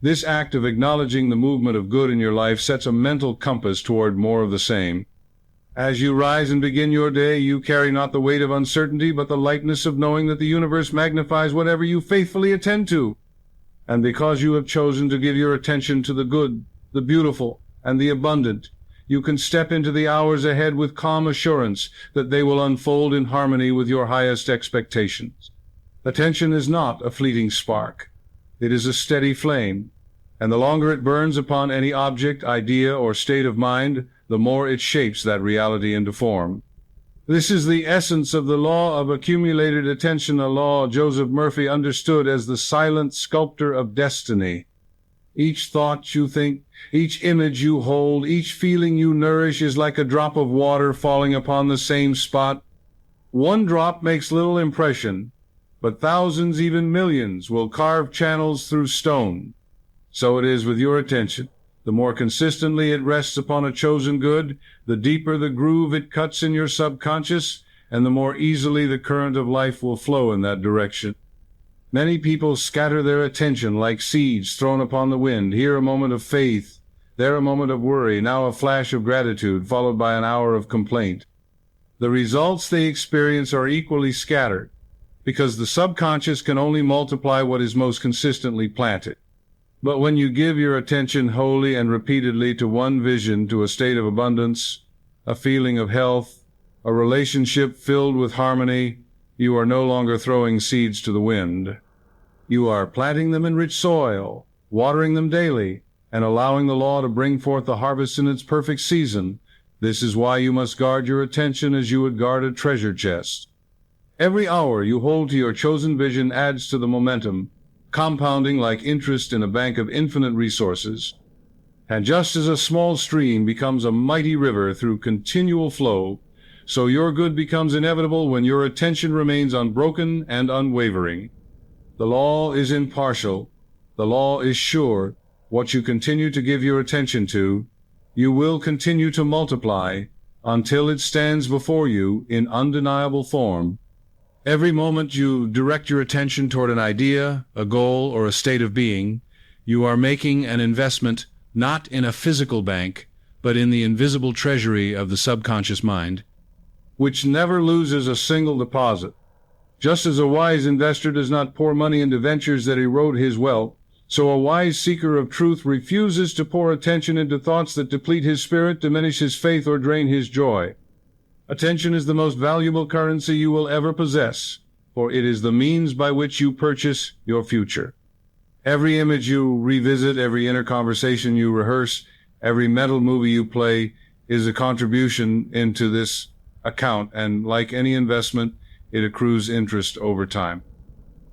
This act of acknowledging the movement of good in your life sets a mental compass toward more of the same. As you rise and begin your day, you carry not the weight of uncertainty, but the lightness of knowing that the universe magnifies whatever you faithfully attend to. And because you have chosen to give your attention to the good, the beautiful, and the abundant, you can step into the hours ahead with calm assurance that they will unfold in harmony with your highest expectations. Attention is not a fleeting spark. It is a steady flame, and the longer it burns upon any object, idea, or state of mind, the more it shapes that reality into form. This is the essence of the law of accumulated attention, a law Joseph Murphy understood as the silent sculptor of destiny. Each thought you think, each image you hold, each feeling you nourish is like a drop of water falling upon the same spot. One drop makes little impression, but thousands, even millions, will carve channels through stone. So it is with your attention. The more consistently it rests upon a chosen good, the deeper the groove it cuts in your subconscious, and the more easily the current of life will flow in that direction. Many people scatter their attention like seeds thrown upon the wind, here a moment of faith, there a moment of worry, now a flash of gratitude, followed by an hour of complaint. The results they experience are equally scattered, because the subconscious can only multiply what is most consistently planted. But when you give your attention wholly and repeatedly to one vision, to a state of abundance, a feeling of health, a relationship filled with harmony, you are no longer throwing seeds to the wind. You are planting them in rich soil, watering them daily, and allowing the law to bring forth the harvest in its perfect season. This is why you must guard your attention as you would guard a treasure chest. Every hour you hold to your chosen vision adds to the momentum, compounding like interest in a bank of infinite resources. And just as a small stream becomes a mighty river through continual flow, so your good becomes inevitable when your attention remains unbroken and unwavering. The law is impartial. The law is sure. What you continue to give your attention to, you will continue to multiply until it stands before you in undeniable form. Every moment you direct your attention toward an idea, a goal, or a state of being, you are making an investment not in a physical bank, but in the invisible treasury of the subconscious mind, which never loses a single deposit. Just as a wise investor does not pour money into ventures that erode his wealth, so a wise seeker of truth refuses to pour attention into thoughts that deplete his spirit, diminish his faith, or drain his joy. Attention is the most valuable currency you will ever possess, for it is the means by which you purchase your future. Every image you revisit, every inner conversation you rehearse, every mental movie you play is a contribution into this account, and like any investment, it accrues interest over time.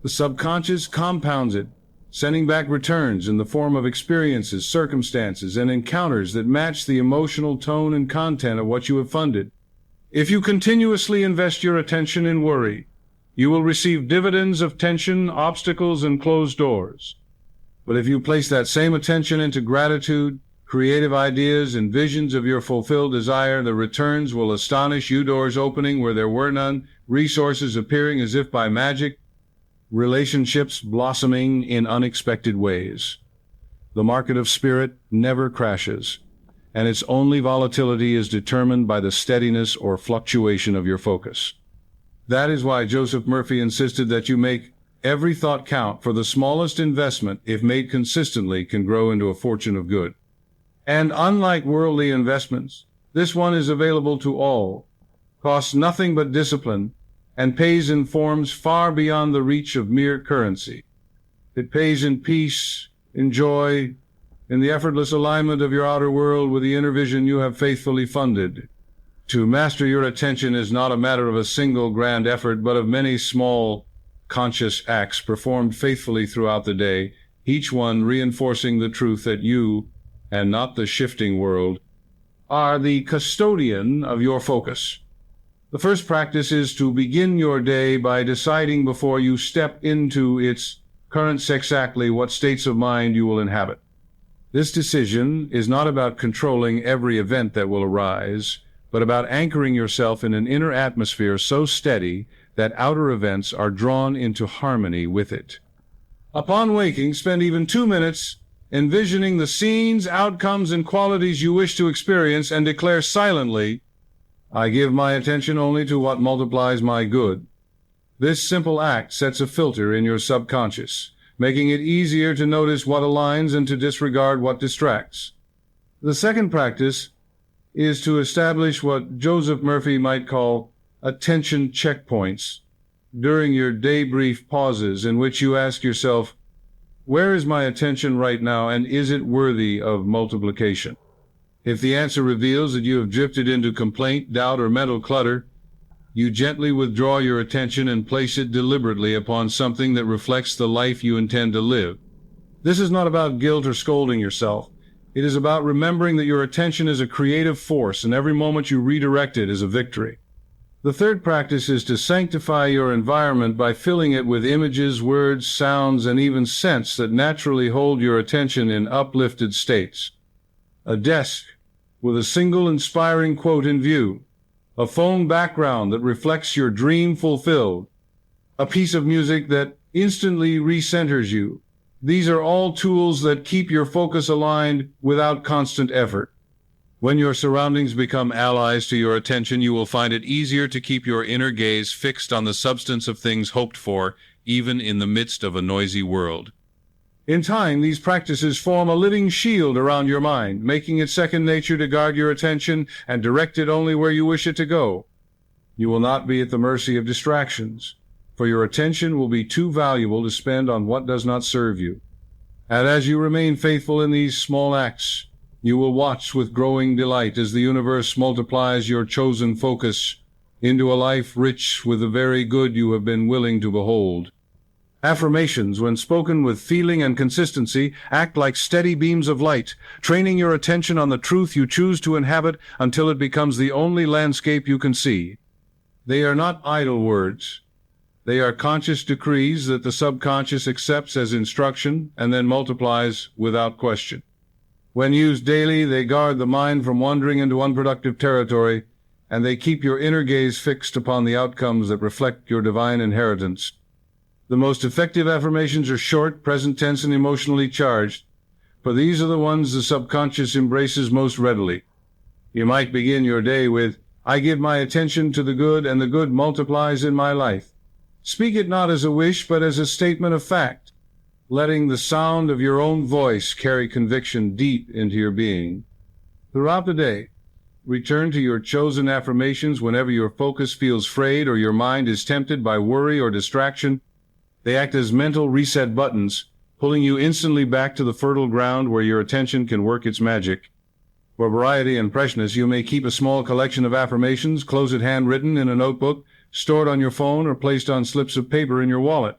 The subconscious compounds it, sending back returns in the form of experiences, circumstances, and encounters that match the emotional tone and content of what you have funded. If you continuously invest your attention in worry, you will receive dividends of tension, obstacles, and closed doors. But if you place that same attention into gratitude, creative ideas, and visions of your fulfilled desire, the returns will astonish you, doors opening where there were none, resources appearing as if by magic, relationships blossoming in unexpected ways. The market of spirit never crashes, and its only volatility is determined by the steadiness or fluctuation of your focus. That is why Joseph Murphy insisted that you make every thought count, for the smallest investment, if made consistently, can grow into a fortune of good. And unlike worldly investments, this one is available to all, costs nothing but discipline, and pays in forms far beyond the reach of mere currency. It pays in peace, in joy, in the effortless alignment of your outer world with the inner vision you have faithfully funded. To master your attention is not a matter of a single grand effort, but of many small, conscious acts performed faithfully throughout the day, each one reinforcing the truth that you, and not the shifting world, are the custodian of your focus. The first practice is to begin your day by deciding before you step into its currents exactly what states of mind you will inhabit. This decision is not about controlling every event that will arise, but about anchoring yourself in an inner atmosphere so steady that outer events are drawn into harmony with it. Upon waking, spend even 2 minutes envisioning the scenes, outcomes, and qualities you wish to experience, and declare silently, "I give my attention only to what multiplies my good." This simple act sets a filter in your subconscious, making it easier to notice what aligns and to disregard what distracts. The second practice is to establish what Joseph Murphy might call attention checkpoints during your day brief pauses, in which you ask yourself, where is my attention right now, and is it worthy of multiplication? If the answer reveals that you have drifted into complaint, doubt, or mental clutter, you gently withdraw your attention and place it deliberately upon something that reflects the life you intend to live. This is not about guilt or scolding yourself. It is about remembering that your attention is a creative force, and every moment you redirect it is a victory. The third practice is to sanctify your environment by filling it with images, words, sounds, and even scents that naturally hold your attention in uplifted states. A desk with a single inspiring quote in view, a phone background that reflects your dream fulfilled, a piece of music that instantly recenters you. These are all tools that keep your focus aligned without constant effort. When your surroundings become allies to your attention, you will find it easier to keep your inner gaze fixed on the substance of things hoped for, even in the midst of a noisy world. In time, these practices form a living shield around your mind, making it second nature to guard your attention and direct it only where you wish it to go. You will not be at the mercy of distractions, for your attention will be too valuable to spend on what does not serve you. And as you remain faithful in these small acts, you will watch with growing delight as the universe multiplies your chosen focus into a life rich with the very good you have been willing to behold. Affirmations, when spoken with feeling and consistency, act like steady beams of light, training your attention on the truth you choose to inhabit until it becomes the only landscape you can see. They are not idle words. They are conscious decrees that the subconscious accepts as instruction and then multiplies without question. When used daily, they guard the mind from wandering into unproductive territory, and they keep your inner gaze fixed upon the outcomes that reflect your divine inheritance. The most effective affirmations are short, present tense, and emotionally charged, for these are the ones the subconscious embraces most readily. You might begin your day with, "I give my attention to the good, and the good multiplies in my life." Speak it not as a wish, but as a statement of fact, letting the sound of your own voice carry conviction deep into your being. Throughout the day, return to your chosen affirmations whenever your focus feels frayed or your mind is tempted by worry or distraction. They act as mental reset buttons, pulling you instantly back to the fertile ground where your attention can work its magic. For variety and freshness, you may keep a small collection of affirmations, close-it handwritten in a notebook, stored on your phone, or placed on slips of paper in your wallet.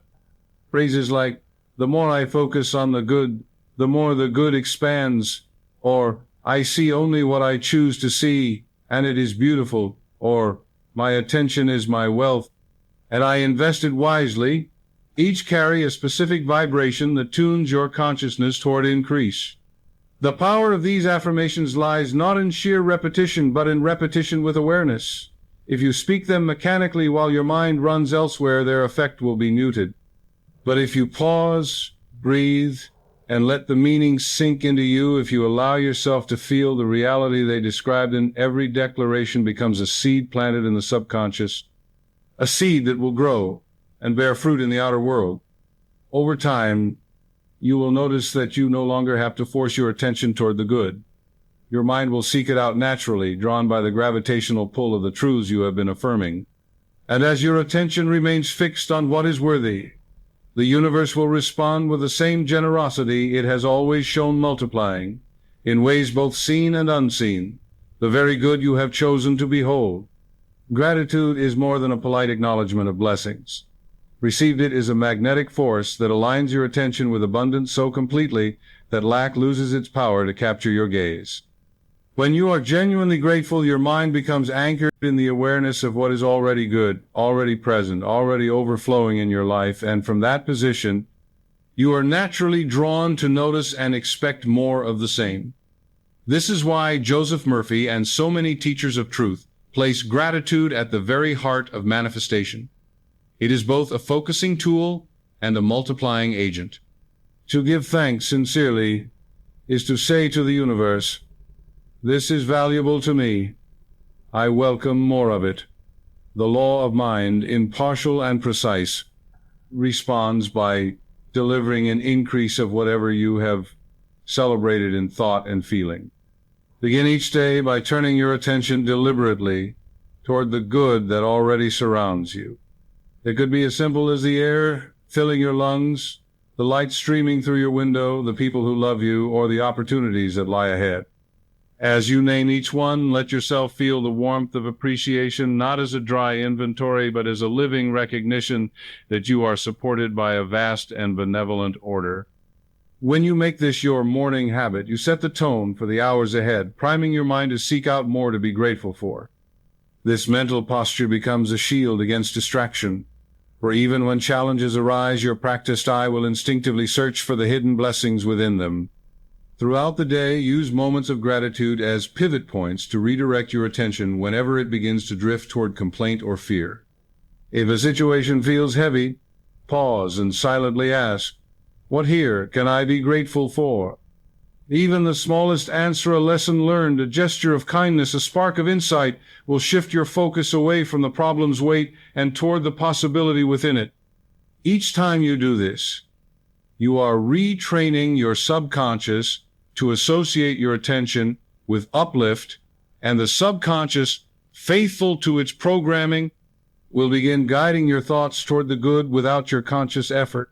Phrases like, "The more I focus on the good, the more the good expands," or "I see only what I choose to see, and it is beautiful," or "My attention is my wealth, and I invest it wisely," each carry a specific vibration that tunes your consciousness toward increase. The power of these affirmations lies not in sheer repetition, but in repetition with awareness. If you speak them mechanically while your mind runs elsewhere, their effect will be muted. But if you pause, breathe, and let the meaning sink into you, if you allow yourself to feel the reality they described, in every declaration becomes a seed planted in the subconscious, a seed that will grow and bear fruit in the outer world. Over time, you will notice that you no longer have to force your attention toward the good. Your mind will seek it out naturally, drawn by the gravitational pull of the truths you have been affirming. And as your attention remains fixed on what is worthy, the universe will respond with the same generosity it has always shown, multiplying, in ways both seen and unseen, the very good you have chosen to behold. Gratitude is more than a polite acknowledgement of blessings. Received, it is a magnetic force that aligns your attention with abundance so completely that lack loses its power to capture your gaze. When you are genuinely grateful, your mind becomes anchored in the awareness of what is already good, already present, already overflowing in your life, and from that position, you are naturally drawn to notice and expect more of the same. This is why Joseph Murphy and so many teachers of truth place gratitude at the very heart of manifestation. It is both a focusing tool and a multiplying agent. To give thanks sincerely is to say to the universe, "This is valuable to me. I welcome more of it." The law of mind, impartial and precise, responds by delivering an increase of whatever you have celebrated in thought and feeling. Begin each day by turning your attention deliberately toward the good that already surrounds you. It could be as simple as the air filling your lungs, the light streaming through your window, the people who love you, or the opportunities that lie ahead. As you name each one, let yourself feel the warmth of appreciation, not as a dry inventory, but as a living recognition that you are supported by a vast and benevolent order. When you make this your morning habit, you set the tone for the hours ahead, priming your mind to seek out more to be grateful for. This mental posture becomes a shield against distraction, for even when challenges arise, your practiced eye will instinctively search for the hidden blessings within them. Throughout the day, use moments of gratitude as pivot points to redirect your attention whenever it begins to drift toward complaint or fear. If a situation feels heavy, pause and silently ask, "What here can I be grateful for?" Even the smallest answer, a lesson learned, a gesture of kindness, a spark of insight will shift your focus away from the problem's weight and toward the possibility within it. Each time you do this, you are retraining your subconscious to associate your attention with uplift, and the subconscious, faithful to its programming, will begin guiding your thoughts toward the good without your conscious effort.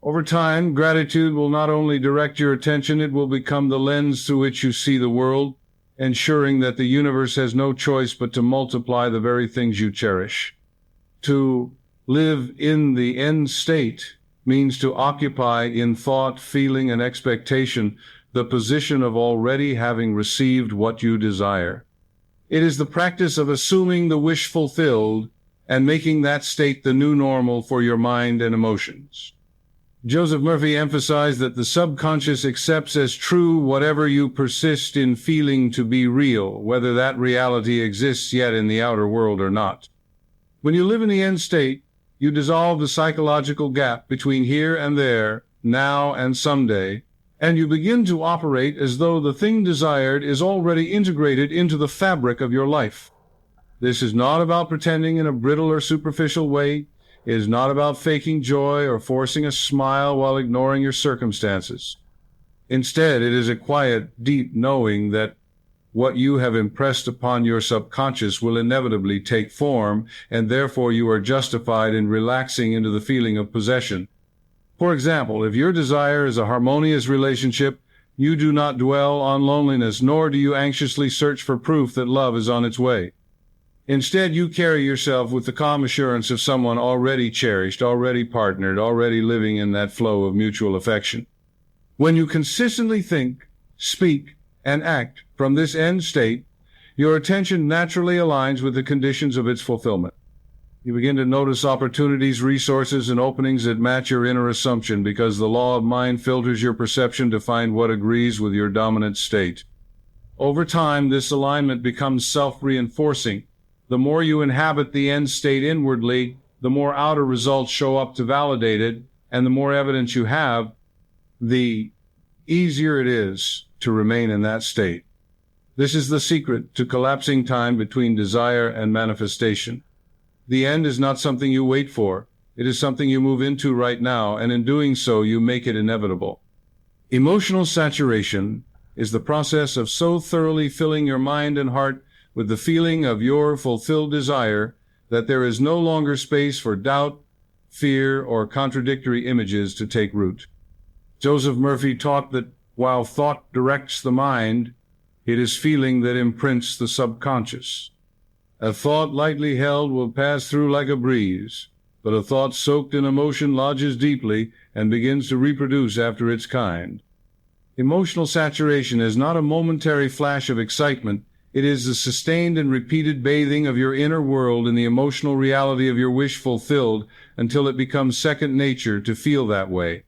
Over time, gratitude will not only direct your attention, it will become the lens through which you see the world, ensuring that the universe has no choice but to multiply the very things you cherish. To live in the end state means to occupy in thought, feeling, and expectation the position of already having received what you desire. It is the practice of assuming the wish fulfilled and making that state the new normal for your mind and emotions. Joseph Murphy emphasized that the subconscious accepts as true whatever you persist in feeling to be real, whether that reality exists yet in the outer world or not. When you live in the end state, you dissolve the psychological gap between here and there, now and someday, and you begin to operate as though the thing desired is already integrated into the fabric of your life. This is not about pretending in a brittle or superficial way. It is not about faking joy or forcing a smile while ignoring your circumstances. Instead, it is a quiet, deep knowing that what you have impressed upon your subconscious will inevitably take form, and therefore you are justified in relaxing into the feeling of possession. For example, if your desire is a harmonious relationship, you do not dwell on loneliness, nor do you anxiously search for proof that love is on its way. Instead, you carry yourself with the calm assurance of someone already cherished, already partnered, already living in that flow of mutual affection. When you consistently think, speak, and act from this end state, your attention naturally aligns with the conditions of its fulfillment. You begin to notice opportunities, resources, and openings that match your inner assumption because the law of mind filters your perception to find what agrees with your dominant state. Over time, this alignment becomes self-reinforcing. The more you inhabit the end state inwardly, the more outer results show up to validate it, and the more evidence you have, the easier it is to remain in that state. This is the secret to collapsing time between desire and manifestation. The end is not something you wait for. It is something you move into right now, and in doing so, you make it inevitable. Emotional saturation is the process of so thoroughly filling your mind and heart with the feeling of your fulfilled desire that there is no longer space for doubt, fear, or contradictory images to take root. Joseph Murphy taught that while thought directs the mind, it is feeling that imprints the subconscious. A thought lightly held will pass through like a breeze, but a thought soaked in emotion lodges deeply and begins to reproduce after its kind. Emotional saturation is not a momentary flash of excitement. It is the sustained and repeated bathing of your inner world in the emotional reality of your wish fulfilled until it becomes second nature to feel that way.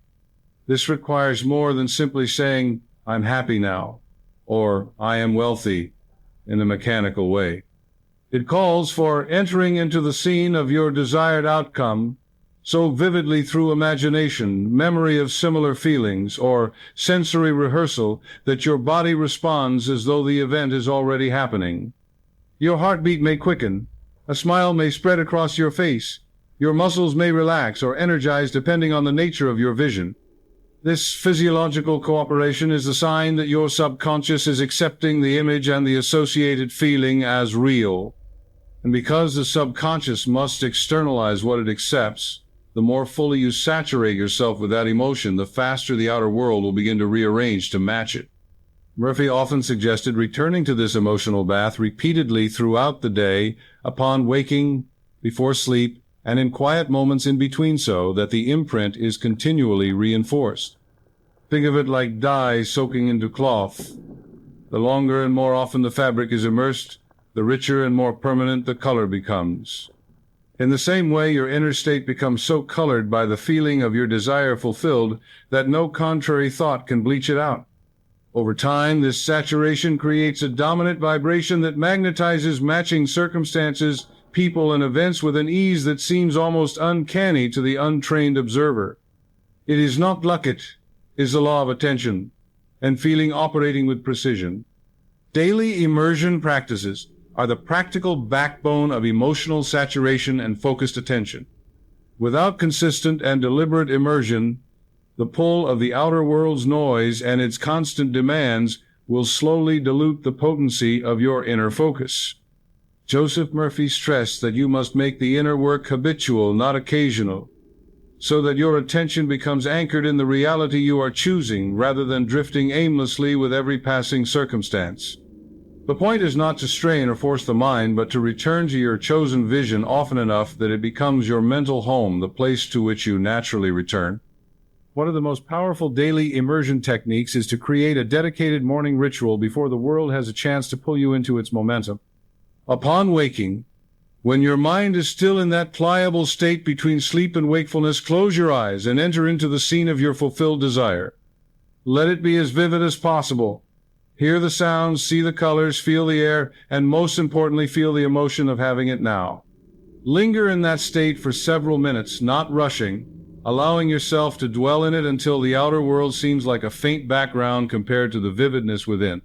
This requires more than simply saying, "I'm happy now," or "I am wealthy," in a mechanical way. It calls for entering into the scene of your desired outcome so vividly through imagination, memory of similar feelings, or sensory rehearsal that your body responds as though the event is already happening. Your heartbeat may quicken, a smile may spread across your face, your muscles may relax or energize depending on the nature of your vision. This physiological cooperation is the sign that your subconscious is accepting the image and the associated feeling as real. And because the subconscious must externalize what it accepts, the more fully you saturate yourself with that emotion, the faster the outer world will begin to rearrange to match it. Murphy often suggested returning to this emotional bath repeatedly throughout the day, upon waking, before sleep, and in quiet moments in between, so that the imprint is continually reinforced. Think of it like dye soaking into cloth. The longer and more often the fabric is immersed, the richer and more permanent the color becomes. In the same way, your inner state becomes so colored by the feeling of your desire fulfilled that no contrary thought can bleach it out. Over time, this saturation creates a dominant vibration that magnetizes matching circumstances, people, and events with an ease that seems almost uncanny to the untrained observer. It is not luck, it is the law of attention and feeling operating with precision. Daily immersion practices are the practical backbone of emotional saturation and focused attention. Without consistent and deliberate immersion, the pull of the outer world's noise and its constant demands will slowly dilute the potency of your inner focus. Joseph Murphy stressed that you must make the inner work habitual, not occasional, so that your attention becomes anchored in the reality you are choosing rather than drifting aimlessly with every passing circumstance. The point is not to strain or force the mind, but to return to your chosen vision often enough that it becomes your mental home, the place to which you naturally return. One of the most powerful daily immersion techniques is to create a dedicated morning ritual before the world has a chance to pull you into its momentum. Upon waking, When your mind is still in that pliable state between sleep and wakefulness, close your eyes and enter into the scene of your fulfilled desire. Let it be as vivid as possible. Hear the sounds, see the colors, feel the air, and most importantly, feel the emotion of having it now. Linger in that state for several minutes, not rushing, allowing yourself to dwell in it until the outer world seems like a faint background compared to the vividness within.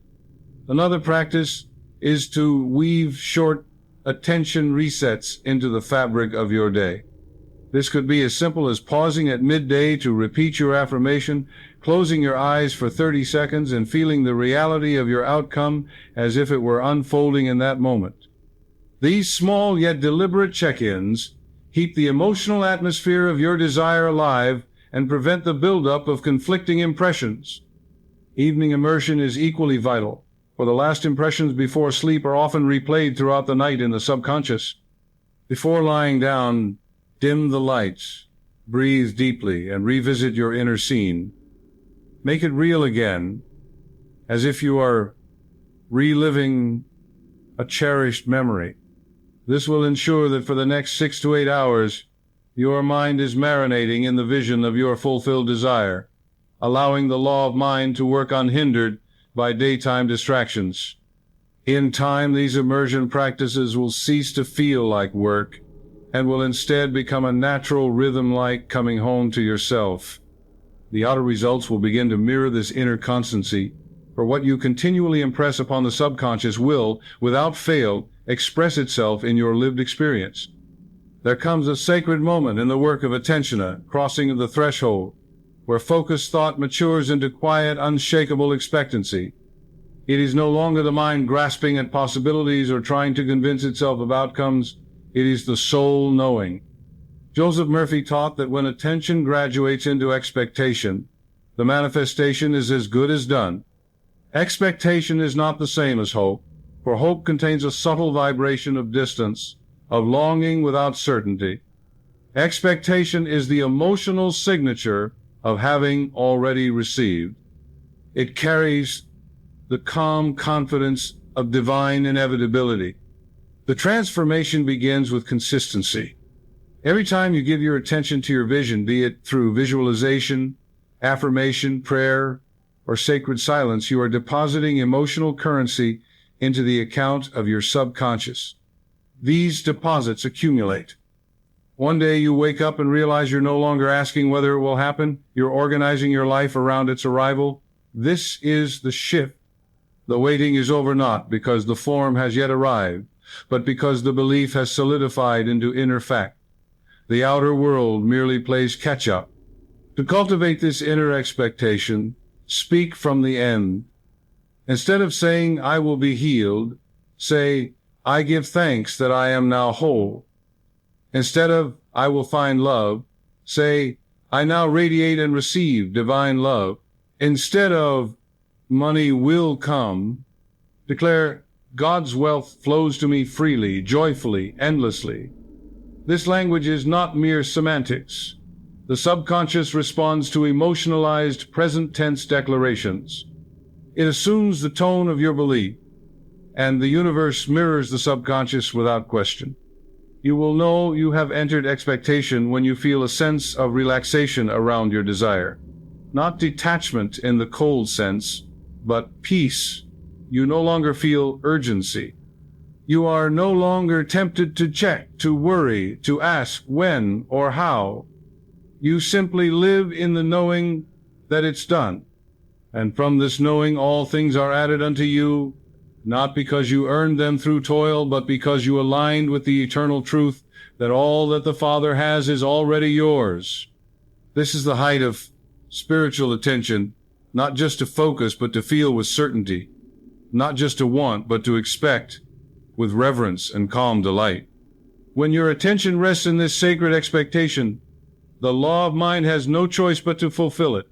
Another practice is to weave short attention resets into the fabric of your day. This could be as simple as pausing at midday to repeat your affirmation, closing your eyes for 30 seconds and feeling the reality of your outcome as if it were unfolding in that moment. These small yet deliberate check-ins keep the emotional atmosphere of your desire alive and prevent the buildup of conflicting impressions. Evening immersion is equally vital, for the last impressions before sleep are often replayed throughout the night in the subconscious. Before lying down, dim the lights, breathe deeply, and revisit your inner scene. Make it real again, as if you are reliving a cherished memory. This will ensure that for the next 6 to 8 hours, your mind is marinating in the vision of your fulfilled desire, allowing the law of mind to work unhindered by daytime distractions. In time, these immersion practices will cease to feel like work and will instead become a natural rhythm like coming home to yourself. The outer results will begin to mirror this inner constancy, for what you continually impress upon the subconscious will, without fail, express itself in your lived experience. There comes a sacred moment in the work of attention, a crossing of the threshold, where focused thought matures into quiet, unshakable expectancy. It is no longer the mind grasping at possibilities or trying to convince itself of outcomes. It is the soul knowing. Joseph Murphy taught that when attention graduates into expectation, the manifestation is as good as done. Expectation is not the same as hope, for hope contains a subtle vibration of distance, of longing without certainty. Expectation is the emotional signature of having already received. It carries the calm confidence of divine inevitability. The transformation begins with consistency. Every time you give your attention to your vision, be it through visualization, affirmation, prayer, or sacred silence, you are depositing emotional currency into the account of your subconscious. These deposits accumulate. One day you wake up and realize you're no longer asking whether it will happen. You're organizing your life around its arrival. This is the shift. The waiting is over not because the form has yet arrived, but because the belief has solidified into inner fact. The outer world merely plays catch-up. To cultivate this inner expectation, speak from the end. Instead of saying, "I will be healed," say, "I give thanks that I am now whole." Instead of, "I will find love," say, "I now radiate and receive divine love." Instead of, "Money will come," declare, "God's wealth flows to me freely, joyfully, endlessly." This language is not mere semantics. The subconscious responds to emotionalized present-tense declarations. It assumes the tone of your belief, and the universe mirrors the subconscious without question. You will know you have entered expectation when you feel a sense of relaxation around your desire. Not detachment in the cold sense, but peace. You no longer feel urgency. You are no longer tempted to check, to worry, to ask when or how. You simply live in the knowing that it's done. And from this knowing, all things are added unto you, not because you earned them through toil, but because you aligned with the eternal truth that all that the Father has is already yours. This is the height of spiritual attention, not just to focus, but to feel with certainty, not just to want, but to expect with reverence and calm delight. When your attention rests in this sacred expectation, the law of mind has no choice but to fulfill it,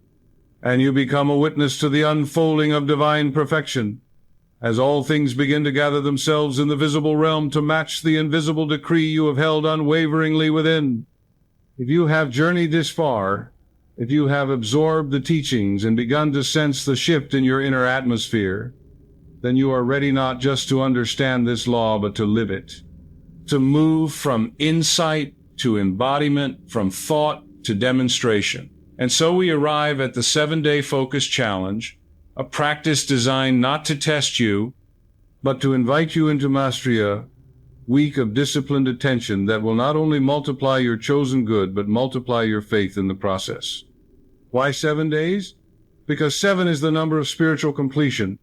and you become a witness to the unfolding of divine perfection, as all things begin to gather themselves in the visible realm to match the invisible decree you have held unwaveringly within. If you have journeyed this far, if you have absorbed the teachings and begun to sense the shift in your inner atmosphere, then you are ready not just to understand this law, but to live it. to move from insight to embodiment, from thought to demonstration. And so we arrive at the 7-day focus challenge, a practice designed not to test you, but to invite you into mastery, a week of disciplined attention that will not only multiply your chosen good, but multiply your faith in the process. Why 7 days? Because 7 is the number of spiritual completion.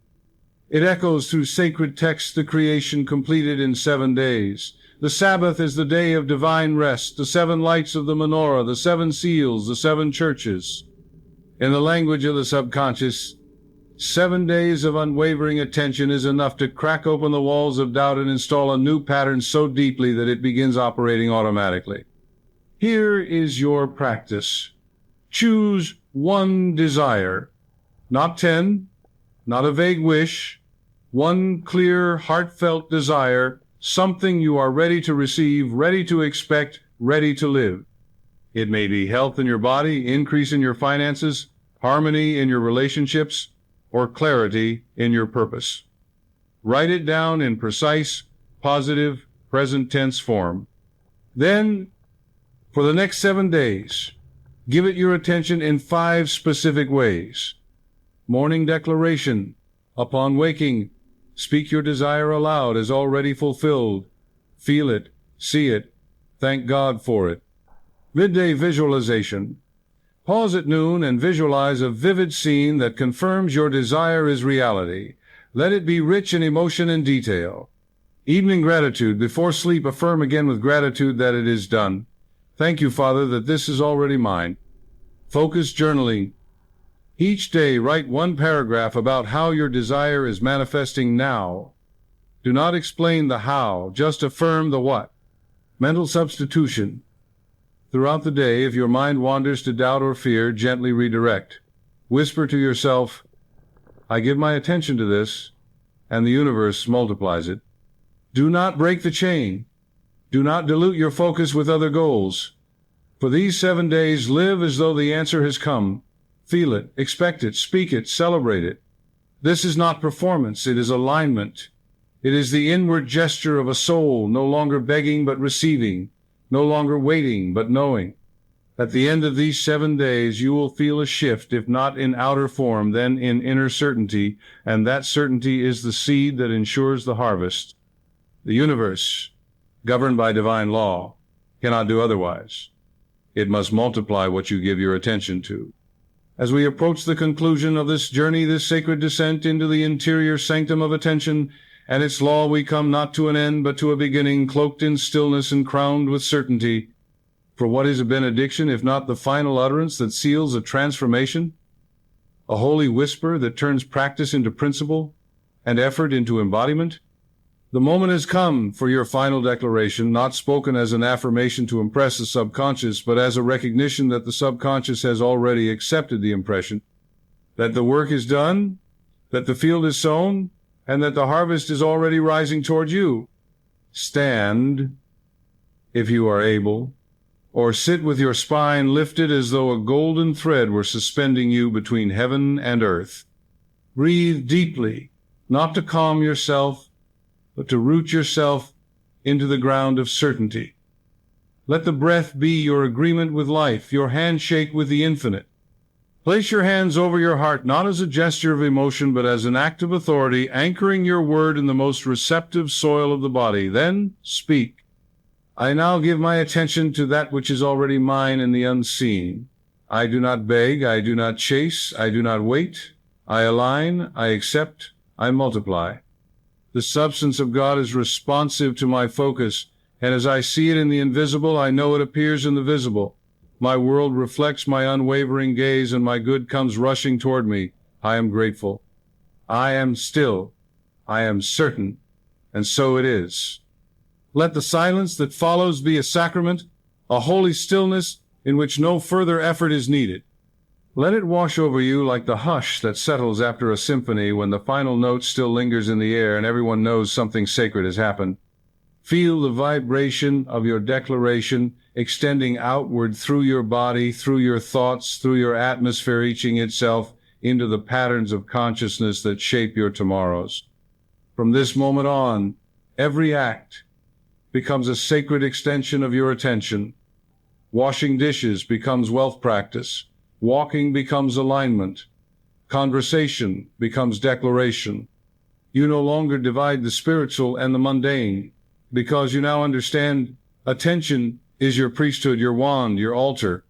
It echoes through sacred texts, the creation completed in 7 days. The Sabbath is the day of divine rest, the 7 lights of the menorah, the 7 seals, the 7 churches. In the language of the subconscious, 7 days of unwavering attention is enough to crack open the walls of doubt and install a new pattern so deeply that it begins operating automatically. Here is your practice. Choose one desire, not 10, not a vague wish, one clear, heartfelt desire, something you are ready to receive, ready to expect, ready to live. It may be health in your body, increase in your finances, harmony in your relationships, or clarity in your purpose. Write it down in precise, positive, present tense form. Then, for the next 7 days, give it your attention in 5 specific ways. Morning declaration. Upon waking, speak your desire aloud as already fulfilled. Feel it, see it, thank God for it. Midday visualization. Pause at noon and visualize a vivid scene that confirms your desire is reality. Let it be rich in emotion and detail. Evening gratitude. Before sleep, affirm again with gratitude that it is done. Thank you, Father, that this is already mine. Focus journaling. Each day, write 1 paragraph about how your desire is manifesting now. Do not explain the how, just affirm the what. Mental substitution. Throughout the day, if your mind wanders to doubt or fear, gently redirect. Whisper to yourself, I give my attention to this, and the universe multiplies it. Do not break the chain. Do not dilute your focus with other goals. For these 7 days, live as though the answer has come. Feel it, expect it, speak it, celebrate it. This is not performance, it is alignment. It is the inward gesture of a soul, no longer begging but receiving. No longer waiting, but knowing. At the end of these 7 days, you will feel a shift, if not in outer form, then in inner certainty, and that certainty is the seed that ensures the harvest. The universe, governed by divine law, cannot do otherwise. It must multiply what you give your attention to. As we approach the conclusion of this journey, this sacred descent into the interior sanctum of attention, and its law, we come not to an end, but to a beginning, cloaked in stillness and crowned with certainty. For what is a benediction, if not the final utterance that seals a transformation? A holy whisper that turns practice into principle and effort into embodiment? The moment has come for your final declaration, not spoken as an affirmation to impress the subconscious, but as a recognition that the subconscious has already accepted the impression, that the work is done, that the field is sown, and that the harvest is already rising toward you. Stand, if you are able, or sit with your spine lifted as though a golden thread were suspending you between heaven and earth. Breathe deeply, not to calm yourself, but to root yourself into the ground of certainty. Let the breath be your agreement with life, your handshake with the infinite. Place your hands over your heart, not as a gesture of emotion, but as an act of authority, anchoring your word in the most receptive soil of the body. Then speak. I now give my attention to that which is already mine in the unseen. I do not beg, I do not chase, I do not wait. I align, I accept, I multiply. The substance of God is responsive to my focus, and as I see it in the invisible, I know it appears in the visible. My world reflects my unwavering gaze, and my good comes rushing toward me. I am grateful. I am still. I am certain. And so it is. Let the silence that follows be a sacrament, a holy stillness in which no further effort is needed. Let it wash over you like the hush that settles after a symphony when the final note still lingers in the air and everyone knows something sacred has happened. Feel the vibration of your declaration extending outward through your body, through your thoughts, through your atmosphere, reaching itself into the patterns of consciousness that shape your tomorrows. From this moment on, every act, becomes a sacred extension of your attention. Washing dishes becomes wealth practice. Walking becomes alignment. Conversation becomes declaration. You no longer divide the spiritual and the mundane, because you now understand attention is your priesthood, your wand, your altar.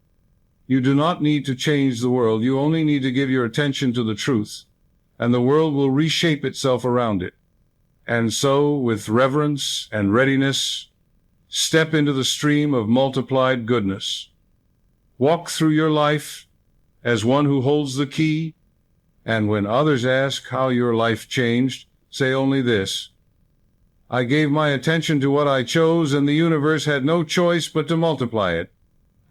You do not need to change the world. You only need to give your attention to the truth, and the world will reshape itself around it. And so, with reverence and readiness, step into the stream of multiplied goodness. Walk through your life as one who holds the key, and when others ask how your life changed, say only this: I gave my attention to what I chose, and the universe had no choice but to multiply it.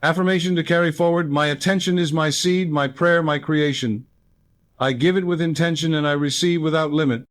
Affirmation to carry forward: my attention is my seed, my prayer, my creation. I give it with intention, and I receive without limit.